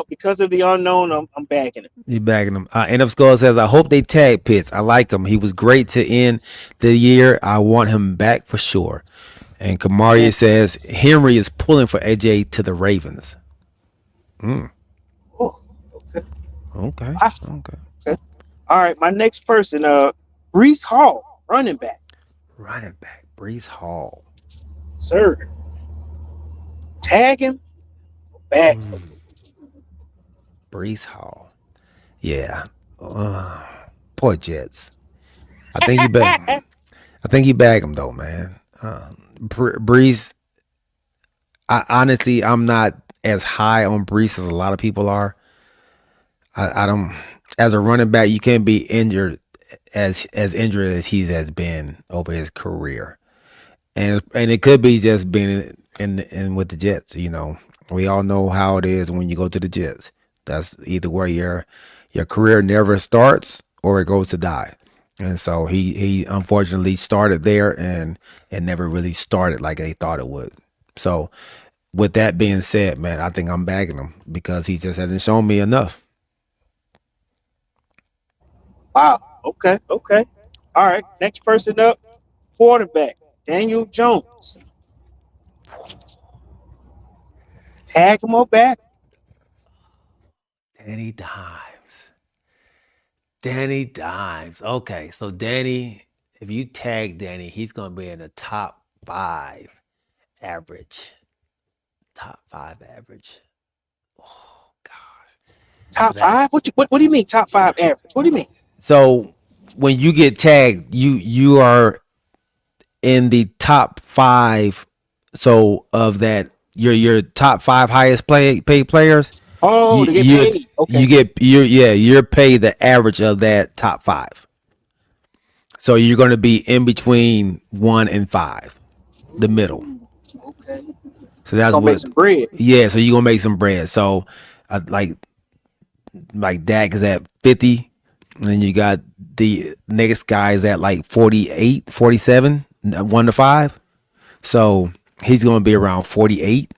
because of the unknown, I'm bagging him. You bagging him. End of Skull says, I hope they tag Pitts. I like him. He was great to end the year. I want him back for sure. And Kamaria says Henry is pulling for AJ to the Ravens. Oh, okay. Okay. All right, my next person, Breece Hall, running back. Breece Hall. Sir. Tag him. Back him. Breece Hall. Yeah. Poor Jets. I think you bag him though, man. Breece. Honestly, I'm not as high on Breece as a lot of people are. I don't. As a running back, you can't be injured as injured as he has been over his career, and it could be just being in with the Jets. We all know how it is when you go to the Jets. That's either where your career never starts or it goes to die. And so he unfortunately started there and never really started like they thought it would. So with that being said, man, I think I'm bagging him because he just hasn't shown me enough. Wow. Okay. All right. Next person up, quarterback, Daniel Jones. Tag him or back? Danny Dimes. Okay, so Danny, if you tag Danny, he's going to be in the top 5 average. Oh, gosh. Top 5? What do you mean top 5 average? What do you mean? So when you get tagged, you are in the top 5. So of that, your top 5 highest paid players. Oh, to get paid. Okay. You're paid the average of that top 5. So you're going to be in between 1 and 5, the middle. Okay. So that's Gonna what. make some bread. Yeah, so you're gonna make some bread. So like Dak is at 50, and then you got the next guy is at like 48, 47, 1 to 5. So he's gonna be around 48.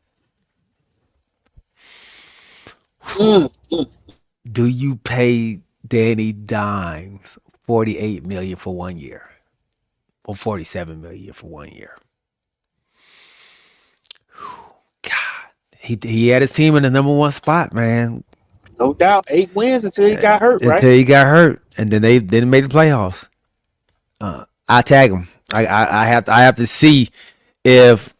Do you pay Danny Dimes 48 million for 1 year, or 47 million for 1 year? God, he had his team in the number 1 spot, man. No doubt. 8 wins until he got hurt, right? Until he got hurt, and then they didn't make the playoffs. I tag him. I have to see if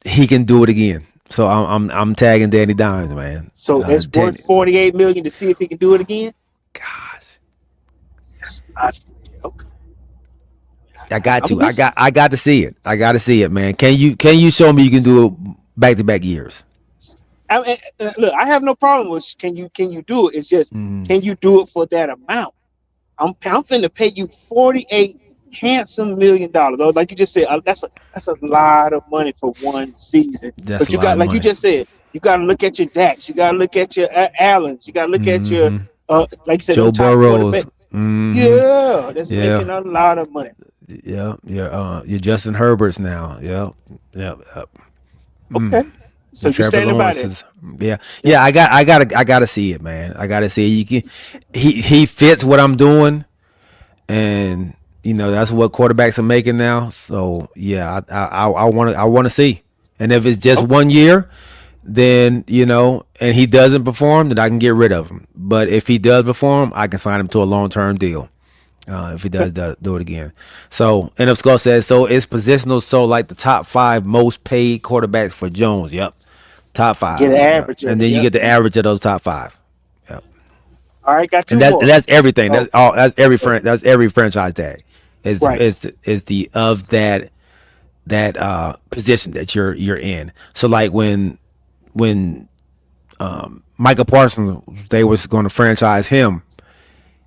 he can do it again. So I'm tagging Danny Dimes, man. So it's worth 48 million to see if he can do it again. Gosh, Yes. Okay. I got to see it. I got to see it, man. Can you show me you can do it back-to-back years? I mean, look, I have no problem with can you do it. It's just can you do it for that amount? I'm finna pay you 48 handsome $1 million. Or like you just said, that's a lot of money for one season. That's but you got, like you just said, you got to look at your Daks, you got to look at your Allens, you got to look at your like you said, Joe Burrows. Yeah, that's making a lot of money. Yeah, you're Justin Herbert's now. Yep. Okay. So you're standing by it. Yeah. I gotta see it, man. I gotta see it. You can, he fits what I'm doing, and that's what quarterbacks are making now. So yeah, I want to see. And if it's just 1 year, then and he doesn't perform, then I can get rid of him. But if he does perform, I can sign him to a long-term deal. If he does do it again. So, and of course says, so it's positional. So like the top 5 most paid quarterbacks for Jones. Yep. Top 5. Get an average. And then you get the average of those top 5. Yep. All right. Got 2 and that's, more. And that's everything. That's all. That's every franchise tag. Is the of that position that you're in. So like when Micah Parsons, they was going to franchise him,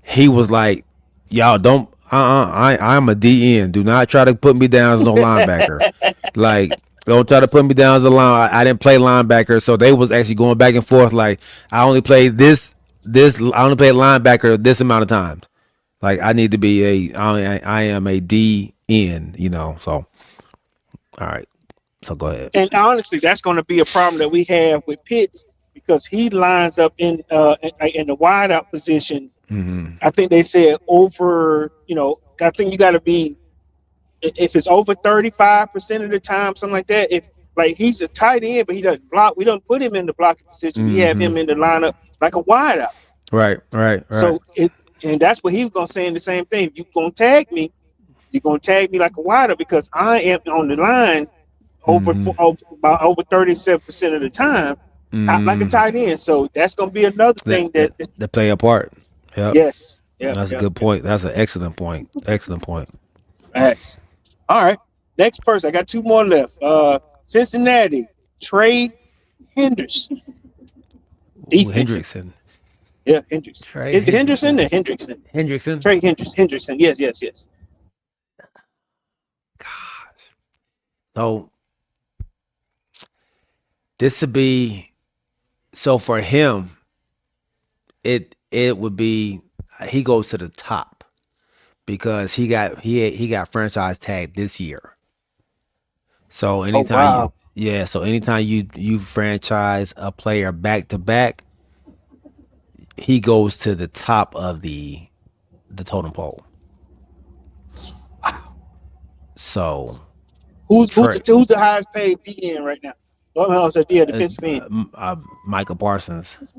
he was like, y'all don't I'm a DN. Do not try to put me down as no linebacker. Like, don't try to put me down as a line. I didn't play linebacker, so they was actually going back and forth. Like, I only played I only played linebacker this amount of times. Like, I need to be I am a DN, so all right. So go ahead. And honestly, that's going to be a problem that we have with Pitts because he lines up in the wideout position. Mm-hmm. I think they said over, I think you got to be, if it's over 35% of the time, something like that. If like he's a tight end, but he doesn't block, we don't put him in the blocking position. We have him in the lineup like a wideout. Right. So and that's what he was going to say in the same thing. You're going to tag me like a wideout because I am on the line over 37% of the time, like a tight end. So that's going to be another thing that play a part. Yep. Yes. That's a good point. That's an excellent point. Facts. All right. Next person. I got 2 more left. Cincinnati, Trey Henderson. Hendrickson. Yeah, Hendrickson. Is it Henderson or Hendrickson? Hendrickson. Trey Hendrickson. Yes. Gosh. So this would be for him. It would be he goes to the top because he got franchise tag this year. So anytime anytime you franchise a player back to back, he goes to the top of the totem pole. Wow. So who's the highest paid DN right now? Defensive end. Micah Parsons.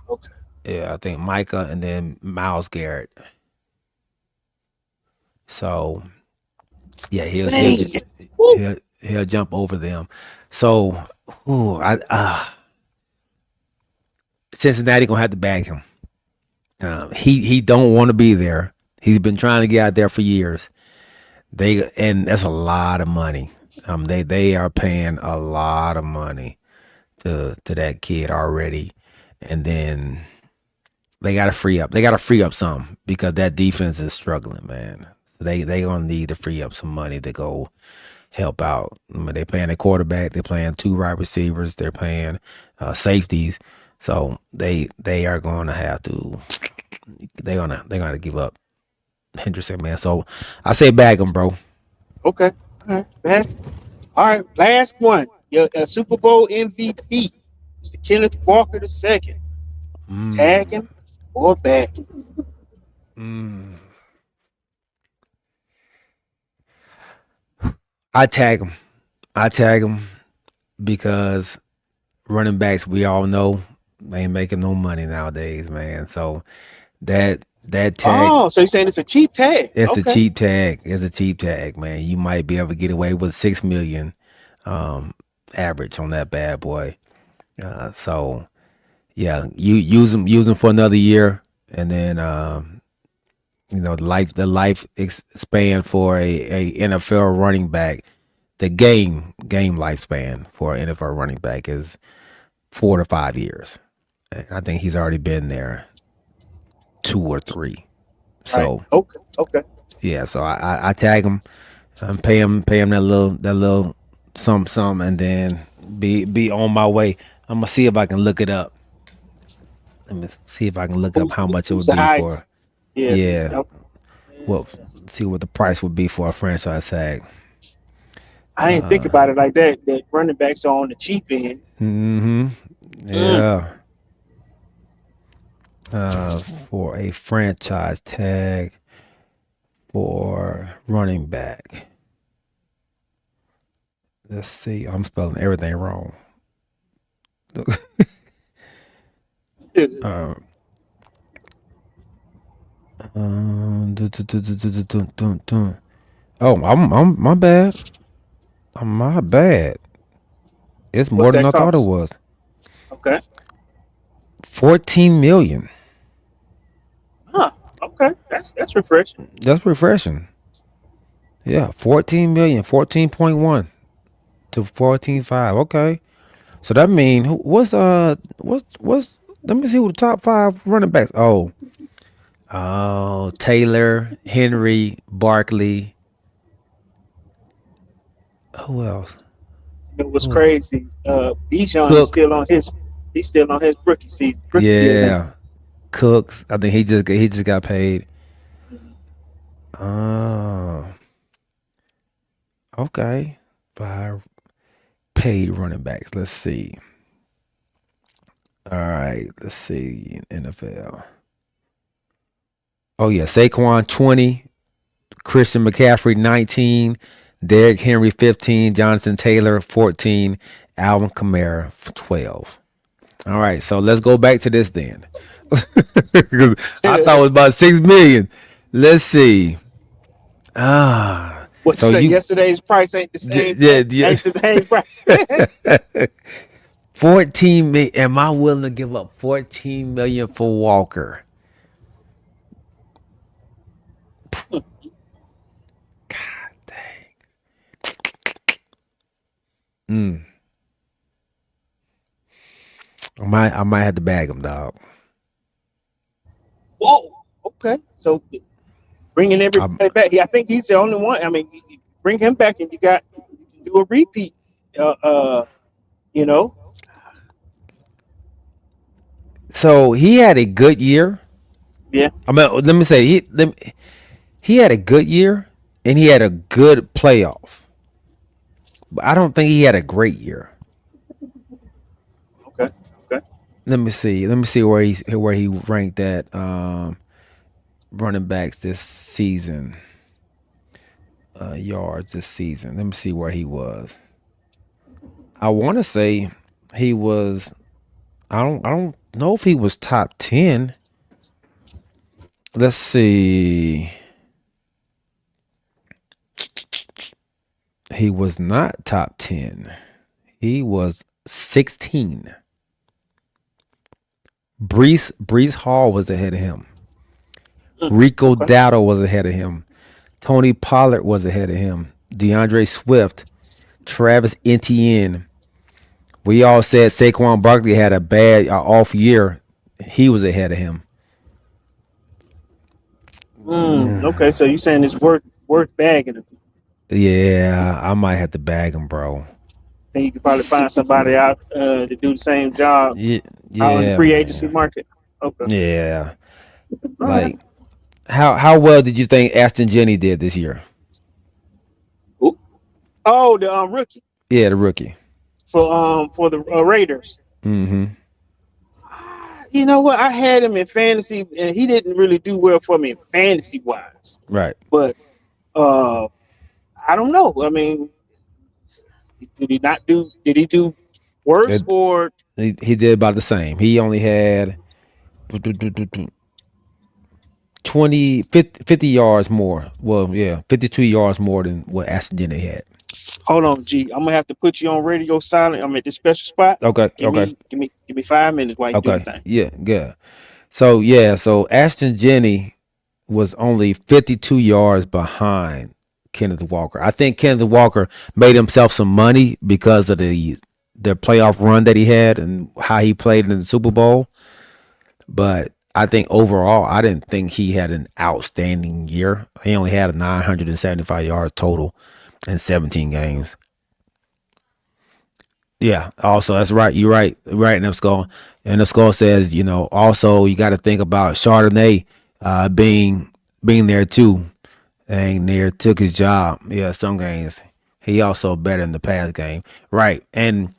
Okay. Yeah, I think Micah and then Myles Garrett. So, yeah, he'll jump over them. So, Cincinnati gonna have to bag him. He don't want to be there. He's been trying to get out there for years. And that's a lot of money. They are paying a lot of money to that kid already, and then they got to free up. They got to free up some because that defense is struggling, man. So they gonna need to free up some money to go help out. I mean, they're paying a quarterback. They're paying 2 wide receivers. They're paying safeties. So they are going to have to. They're gonna give up Henderson, man. So I say bag them, bro. Okay. All right. All right. Last one. Your Super Bowl MVP, Mr. Kenneth Walker II. Tag him or back him. I tag him because running backs, we all know, they ain't making no money nowadays, man. So that tag. Oh, so you're saying it's a cheap tag? It's a cheap tag. It's a cheap tag, man. You might be able to get away with $6 million average on that bad boy. So yeah, you use them for another year, and then the life span for a NFL running back, the game lifespan for an NFL running back is 4 to 5 years. And I think he's already been there 2 or 3. So right. Okay. Yeah, so I tag him, pay him that little some, and then be on my way. I'm gonna see if I can look it up. Let me see if I can look up how much it would be for. Yeah. Well, see what the price would be for a franchise tag. I didn't think about it like that. That running backs are on the cheap end. Yeah. For a franchise tag for running back. Let's see. I'm spelling everything wrong. Oh, I'm my bad. My bad. It's more than I thought it was. Okay. 14 million. Huh. Okay. That's refreshing. That's refreshing. Yeah, 14 million, 14.1 to 14.5. Okay. So that means what's let me see who the top 5 running backs. Oh, Taylor, Henry, Barkley. Who else? It was crazy. Bijan is still on his rookie season. Yeah. Cooks. I think he just got paid. Okay. 5 paid running backs. Let's see. All right. Let's see. NFL. Oh yeah, Saquon 20, Christian McCaffrey 19, Derrick Henry 15, Jonathan Taylor 14, Alvin Kamara 12. All right, so let's go back to this then. Because I thought it was about 6 million. Let's see. What you say? Yesterday's price ain't the same. Yeah. Today's price. 14 million. Am I willing to give up 14 million for Walker? God dang. I might have to bag him, dog. Whoa. Okay. So bringing everybody back. I think he's the only one. I mean, you bring him back, and you can do a repeat. So he had a good year. Yeah. I mean, let me say he had a good year, and he had a good playoff. But I don't think he had a great year. Okay. Let me see where he ranked at running backs this season. Yards this season. Let me see where he was. I want to say he was. I don't know if he was top 10. Let's see. He was not top 10. He was 16. Brees Hall was ahead of him. Rico Dowdle was ahead of him. Tony Pollard was ahead of him. DeAndre Swift, Travis Etienne. We all said Saquon Barkley had a bad off year. He was ahead of him. Okay, so you saying it's worth bagging him? Yeah, I might have to bag him, bro. Then you could probably find somebody out to do the same job Yeah, out in the yeah, free agency man. market. Okay. Yeah. All right. Like, how well did you think Ashton Jenney did this year? Oh, the rookie Yeah, the rookie. for the Raiders. Mm-hmm. You know what? I had him in fantasy, and he didn't really do well for me fantasy wise. Right. But I don't know. I mean, did he not do? Did he do worse It- or? he did about the same. He only had 50 yards more. Well, yeah, 52 yards more than what Ashton Jenney had. Hold on, G. I'm gonna have to put you on radio silent. I'm at this special spot. Okay. Give me 5 minutes while you do the Okay. thing. Yeah, good. So Ashton Jenney was only 52 yards behind Kenneth Walker. I think Kenneth Walker made himself some money because of the playoff run that he had and how he played in the Super Bowl. But I think overall, I didn't think he had an outstanding year. He only had 975 yards total in 17 games. Yeah, also that's right. You're right. Right in the skull. And the skull says, also you got to think about Chardonnay being there too. And there took his job. Yeah, some games. He also better in the pass game. Right. And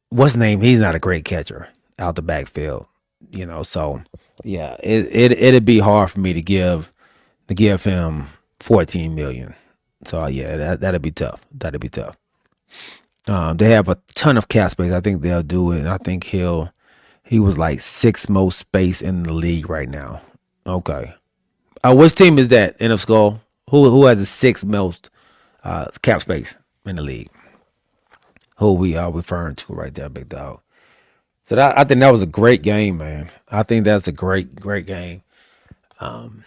what's his name? He's not a great catcher out the backfield. So yeah, it'd be hard for me to give him 14 million. So yeah, that'd be tough. That'd be tough. They have a ton of cap space. I think they'll do it. And I think he was like sixth most space in the league right now. Okay. Which team is that? NFL Skull. Who has the sixth most cap space in the league? Who we are referring to right there, big dog. So I think that was a great game, man. I think that's a great game. On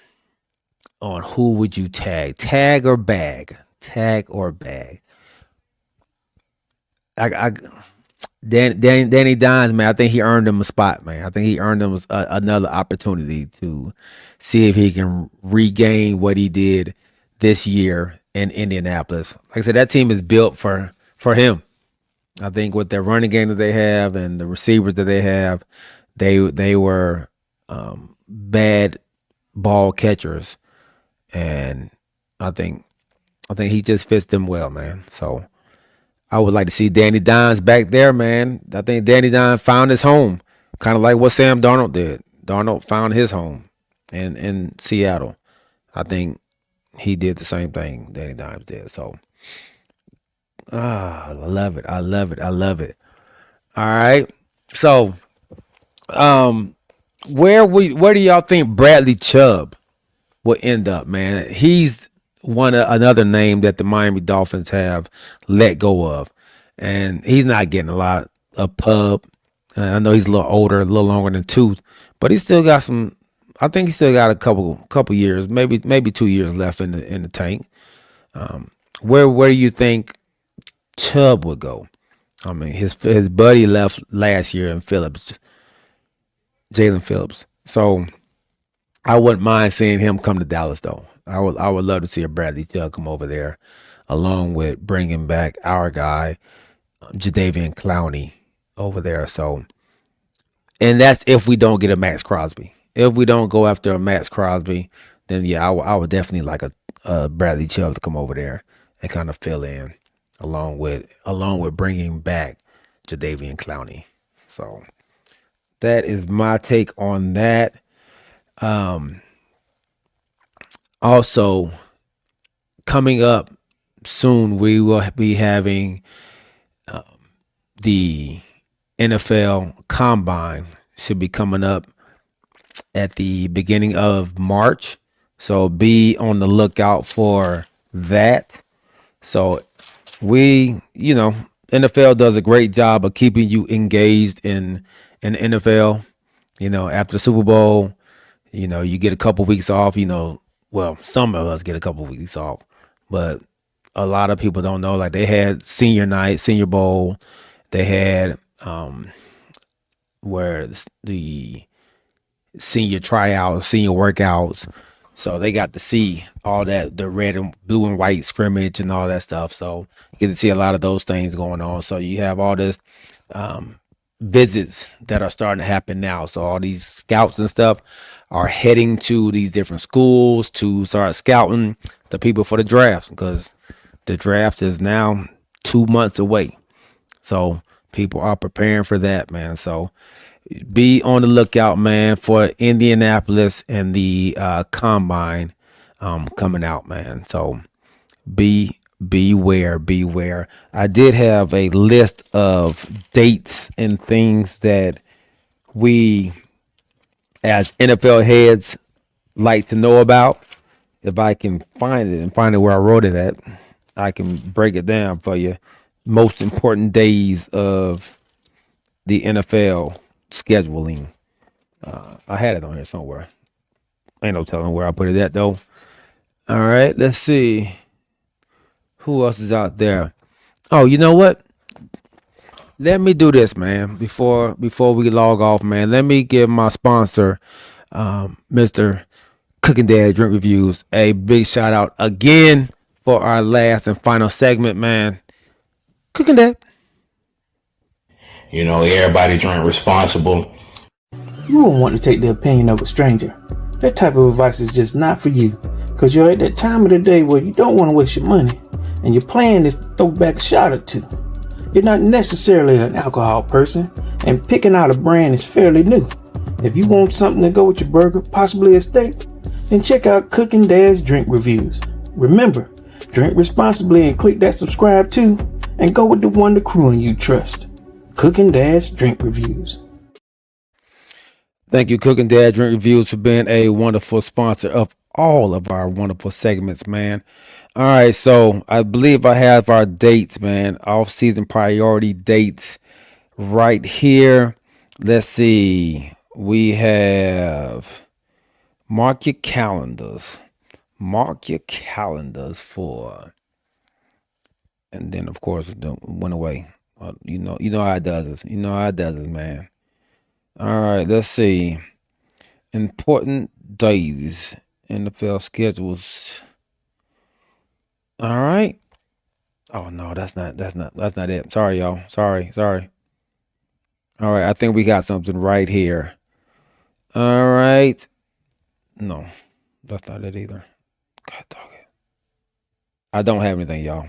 who would you tag? Tag or bag? Tag or bag? Danny Dimes, man. I think he earned him a spot, man. I think he earned him another opportunity to see if he can regain what he did this year in Indianapolis. Like I said, that team is built for him. I think with their running game that they have and the receivers that they have, they were bad ball catchers, and I think he just fits them well, man. So I would like to see Danny Dimes back there, man. I think Danny Dimes found his home, kind of like what Sam Darnold did. Darnold found his home in Seattle. I think he did the same thing Danny Dimes did. So I love it. I love it. I love it. All right. So where do y'all think Bradley Chubb will end up, man? He's another name that the Miami Dolphins have let go of, and he's not getting a lot of pub. I know he's a little older, a little longer than Tooth, but he still got some. I think he still got a couple years, maybe 2 years left in the tank. Where do you think Chubb would go? I mean, his buddy left last year in Jalen Phillips. So I wouldn't mind seeing him come to Dallas, though. I would love to see a Bradley Chubb come over there, along with bringing back our guy, Jadeveon Clowney, over there. So, and that's if we don't get a Max Crosby. If we don't go after a Max Crosby, then yeah, I would definitely like a Bradley Chubb to come over there and kind of fill in, along with bringing back Jadeveon Clowney. So that is my take on that. Also, coming up soon, we will be having the NFL Combine. Should be coming up at the beginning of March. So be on the lookout for that. So NFL does a great job of keeping you engaged in the NFL. After the Super Bowl, You get a couple weeks off. Well, some of us get a couple weeks off, but a lot of people don't know. Like they had senior night, senior bowl. They had where the senior tryouts, senior workouts. So they got to see all that, the red and blue and white scrimmage and all that stuff. So you get to see a lot of those things going on. So you have all this visits that are starting to happen now. So all these scouts and stuff are heading to these different schools to start scouting the people for the draft, because the draft is now 2 months away. So people are preparing for that, man. So be on the lookout, man, for Indianapolis and the combine coming out, man. So beware. I did have a list of dates and things that we as NFL heads like to know about. If I can find it and find it where I wrote it at, I can break it down for you. Most important days of the NFL scheduling. I had it on here somewhere. Ain't no telling where I put it at though. All right, let's see. Who else is out there? Oh, you know what? Let me do this, man. Before we log off, man. Let me give my sponsor, Mr. Cooking Dad Drink Reviews, a big shout out again for our last and final segment, man. Cooking Dad. Everybody drink responsible. You wouldn't want to take the opinion of a stranger. That type of advice is just not for you, because you're at that time of the day where you don't want to waste your money, and your plan is to throw back a shot or two. You're not necessarily an alcohol person, and picking out a brand is fairly new. If you want something to go with your burger, possibly a steak, then check out Cooking Dad's Drink Reviews. Remember, drink responsibly and click that subscribe too, and go with the one the crew and you trust. Cooking Dad's Drink Reviews. Thank you, Cooking Dad Drink Reviews, for being a wonderful sponsor of all of our wonderful segments, man. All right, so I believe I have our dates, man. Off-season priority dates right here. Let's see. We have mark your calendars. Mark your calendars for, and then of course it went away. You know how it does this. You know how it does it, man. All right, let's see. Important days, NFL schedules. All right. Oh no, that's not it. Sorry, y'all. Sorry. All right, I think we got something right here. All right. No, that's not it either. God dog it. I don't have anything, y'all.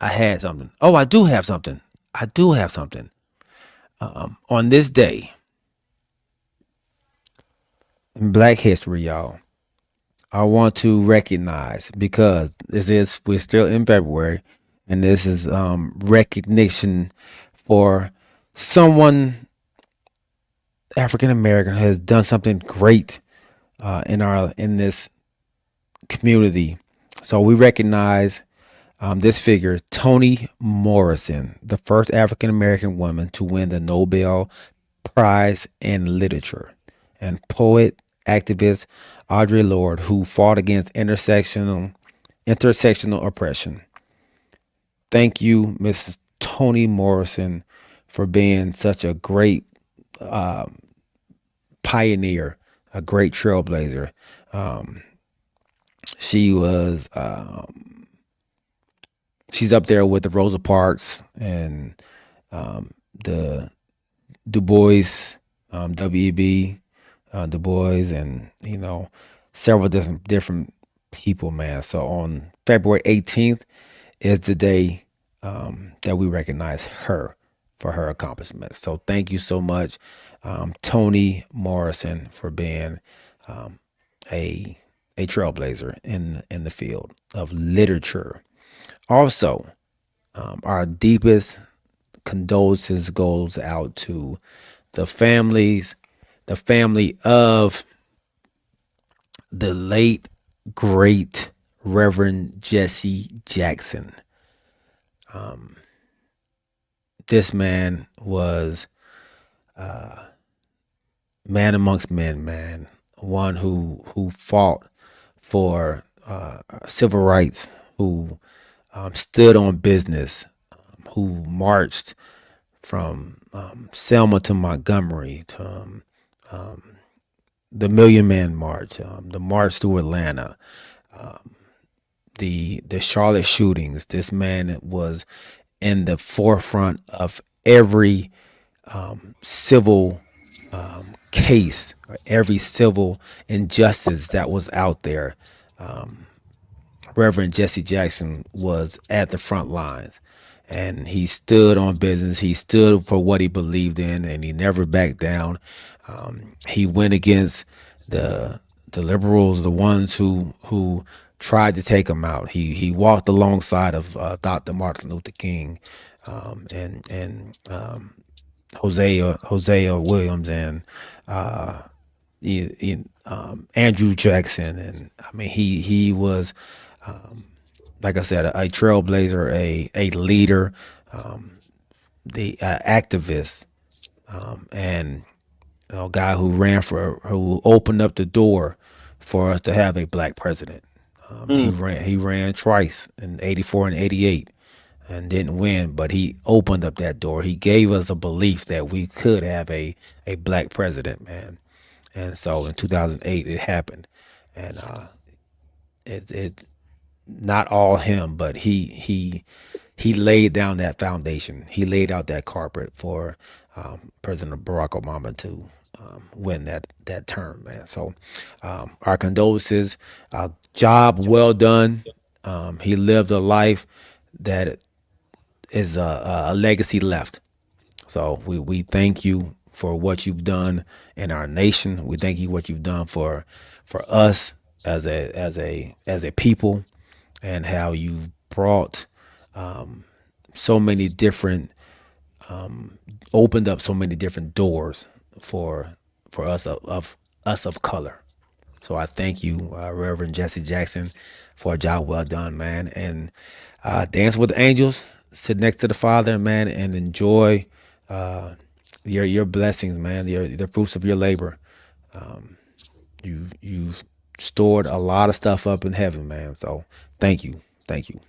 I had something. Oh, I do have something. On this day in Black History, y'all, I want to recognize, because we're still in February, and this is recognition for someone African American has done something great in this community. So we recognize this figure, Toni Morrison, the first African American woman to win the Nobel Prize in Literature, and poet activist Audre Lorde, who fought against intersectional oppression. Thank you, Mrs. Toni Morrison, for being such a great pioneer, a great trailblazer. She was she's up there with the Rosa Parks and the Du Bois, W.E.B. Du Bois, and several different people, man. So on February 18th is the day that we recognize her for her accomplishments. So thank you so much, Toni Morrison, for being a trailblazer in the field of literature. Also, our deepest condolences goes out to the family of the late great Reverend Jesse Jackson. This man was man amongst men, man. One who fought for civil rights, who stood on business, who marched from Selma to Montgomery to the Million Man March, the march through Atlanta, the Charlotte shootings. This man was in the forefront of every civil case, or every civil injustice that was out there. Reverend Jesse Jackson was at the front lines, and he stood on business. He stood for what he believed in, and he never backed down. He went against the liberals, the ones who tried to take him out. He walked alongside of Dr. Martin Luther King, and Hosea Williams, and Andrew Jackson. And I mean, he was, like I said, a trailblazer, a leader, the activist, and a guy who opened up the door for us to have a black president. He ran twice in '84 and '88 and didn't win, but he opened up that door. He gave us a belief that we could have a black president, man. And so in 2008 it happened, and it not all him, but he laid down that foundation. He laid out that carpet for President Barack Obama to win that term, man. So our condolences. Job well done. He lived a life that is a legacy left. So we thank you for what you've done in our nation. We thank you what you've done for us as a people, and how you brought so many different opened up so many different doors for us of color. So I thank you, Reverend Jesse Jackson, for a job well done, man. And dance with the angels, sit next to the Father, man, and enjoy your blessings, man. The fruits of your labor. You stored a lot of stuff up in heaven, man. So thank you. Good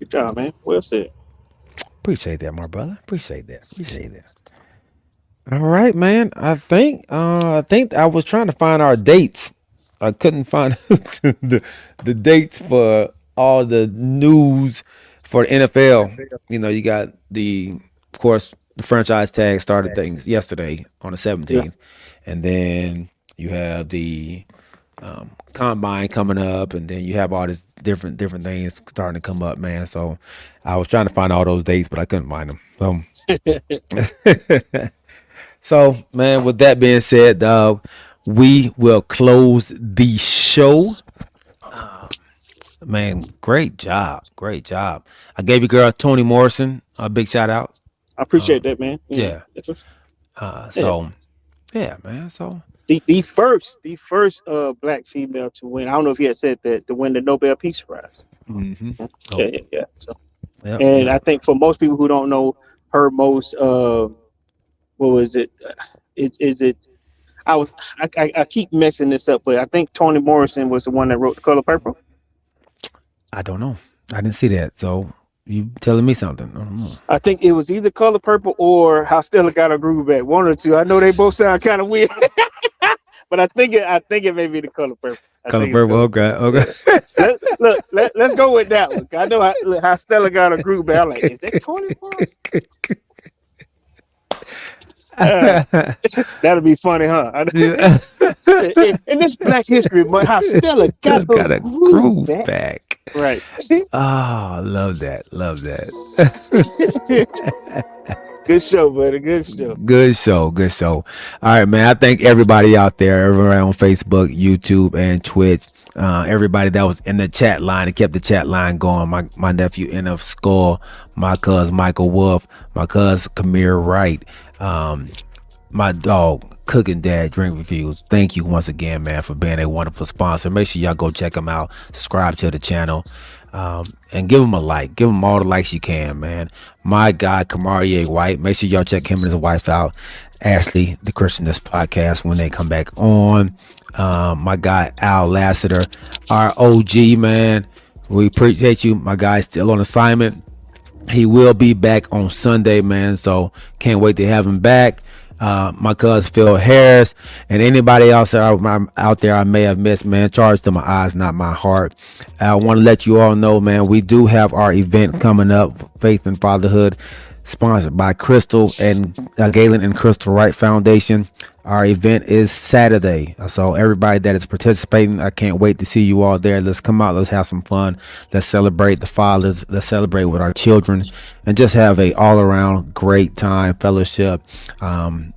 job, man. Well said. Appreciate that, my brother. Appreciate that. All right, man. I was trying to find our dates. I couldn't find the dates for all the news for the NFL. You know, you got of course, the franchise tag started things yesterday on the 17th, and then you have the combine coming up, and then you have all these different things starting to come up, man. So I was trying to find all those dates, but I couldn't find them. So, man, with that being said, we will close the show. Man, great job. I gave your girl Toni Morrison a big shout out. I appreciate that, man. Yeah. So, yeah, man. So the first black female to win. I don't know if you had said that, to win the Nobel Peace Prize. Mm-hmm. Yeah. So, I think for most people who don't know, her most what was it? Is it? I keep messing this up, but I think Toni Morrison was the one that wrote The Color Purple. I don't know. I didn't see that. So you telling me something? I don't know. I think it was either Color Purple or How Stella Got Her Groove Back. One or two. I know they both sound kind of weird, but I think it may be The Color Purple. Color Purple. Okay. Let's go with that one. I know how Stella Got Her Groove Back. I'm like, is that Toni Morrison? That'll be funny, huh? In this Black History Month, how Stella got a groove back. Right. Oh, love that. Good show, buddy. Good show. All right, man. I thank everybody out there, everybody on Facebook, YouTube, and Twitch. Everybody that was in the chat line and kept the chat line going. My nephew NF Skull, my cousin Michael Wolf, my cousin Kamir Wright, my dog Cooking Dad Drink Reviews. Thank you once again, man, for being a wonderful sponsor. Make sure y'all go check them out, subscribe to the channel, and give them a like. Give them all the likes you can, man. My guy Kamarie White, make sure y'all check him and his wife out. Ashley, the Christianist podcast, when they come back on. My guy Al Lassiter, our OG, man. We appreciate you. My guy's still on assignment. He will be back on Sunday, man. So can't wait to have him back. My cousin Phil Harris, and anybody else out there I may have missed, man. Charge to my eyes, not my heart. I want to let you all know, man, we do have our event coming up, Faith and Fatherhood, sponsored by Crystal and Galen and Crystal Wright Foundation. Our event is Saturday, so everybody that is participating, I can't wait to see you all there. Let's come out, let's have some fun, let's celebrate the fathers, let's celebrate with our children, and just have a all-around great time, fellowship, and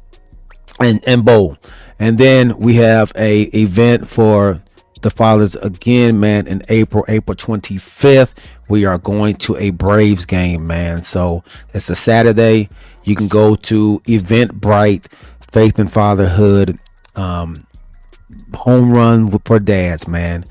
bowl. And then we have a event for the fathers again, man, in April 25th. We are going to a Braves game, man. So it's a Saturday. You can go to Eventbrite, Faith and Fatherhood, home run for dads, man.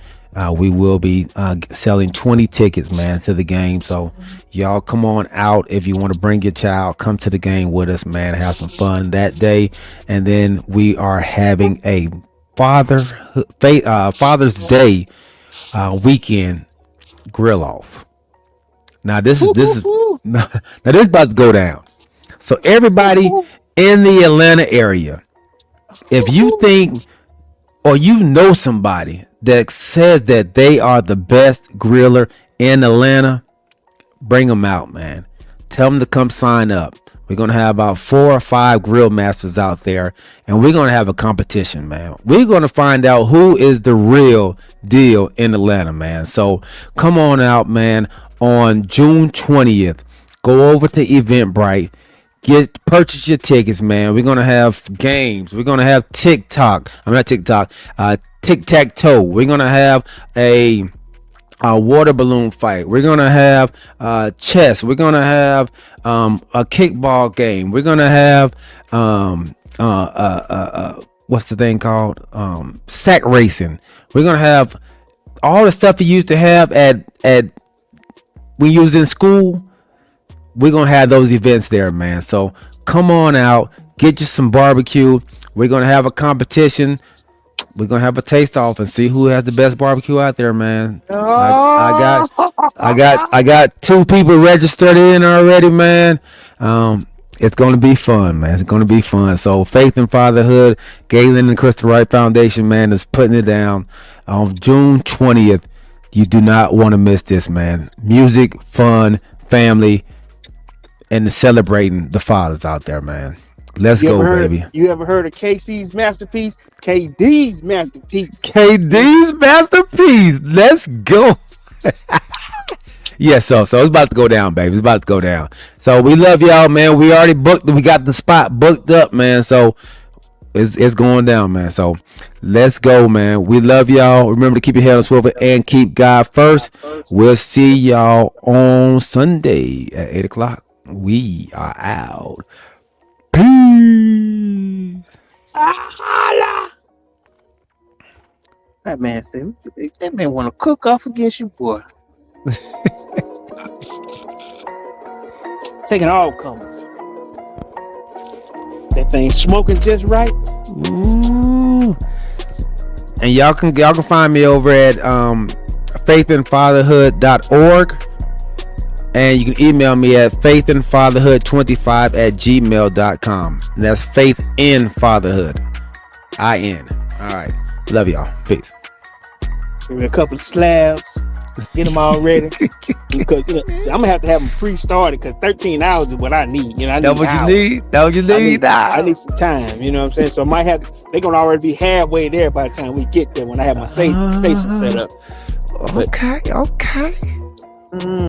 We will be selling 20 tickets, man, to the game. So y'all come on out. If you want to bring your child, come to the game with us, man. Have some fun that day. And then we are having a Father's Day weekend grill off. Now this is about to go down. So everybody in the Atlanta area, if you think or you know somebody that says that they are the best griller in Atlanta, bring them out, man. Tell them to come sign up. We're going to have about 4 or 5 grill masters out there, and we're going to have a competition, man. We're going to find out who is the real deal in Atlanta, man. So come on out, man, on June 20th. Go over to Eventbrite. Purchase your tickets, man. We're gonna have games. We're gonna have tic-tac-toe. We're gonna have a water balloon fight. We're gonna have chess. We're gonna have a kickball game. We're gonna have what's the thing called? Sack racing. We're gonna have all the stuff you used to have at when you was in school. We're going to have those events there, man. So come on out, get you some barbecue. We're going to have a competition. We're going to have a taste off and see who has the best barbecue out there, man. I got 2 people registered in already, man. It's going to be fun, man. It's going to be fun. So Faith and Fatherhood, Galen and Crystal Wright Foundation, man, is putting it down on June 20th. You do not want to miss this, man. Music, fun, family, and celebrating the fathers out there, man. Let's go, baby. You ever heard of KC's masterpiece? KD's masterpiece. KD's masterpiece. Let's go. Yeah, so it's about to go down, baby. It's about to go down. So we love y'all, man. We already booked. We got the spot booked up, man. So it's going down, man. So let's go, man. We love y'all. Remember to keep your head on swivel and keep God first. We'll see y'all on Sunday at 8 o'clock. We are out. Peace. That man said, that man want to cook off against you, boy. Taking all comers. That thing smoking just right. Ooh. And y'all can find me over at faithandfatherhood.org. And you can email me at faithandfatherhood25@gmail.com. And that's Faith in Fatherhood. IN. All right. Love y'all. Peace. Give me a couple of slabs. Get them all ready. Because I'm gonna have to have them pre-started because 13 hours is what I need. I need That's what hours. you need. That's what you need. I need some time. You know what I'm saying? So I might have. They're gonna already be halfway there by the time we get there when I have my station set up. Okay. Mm.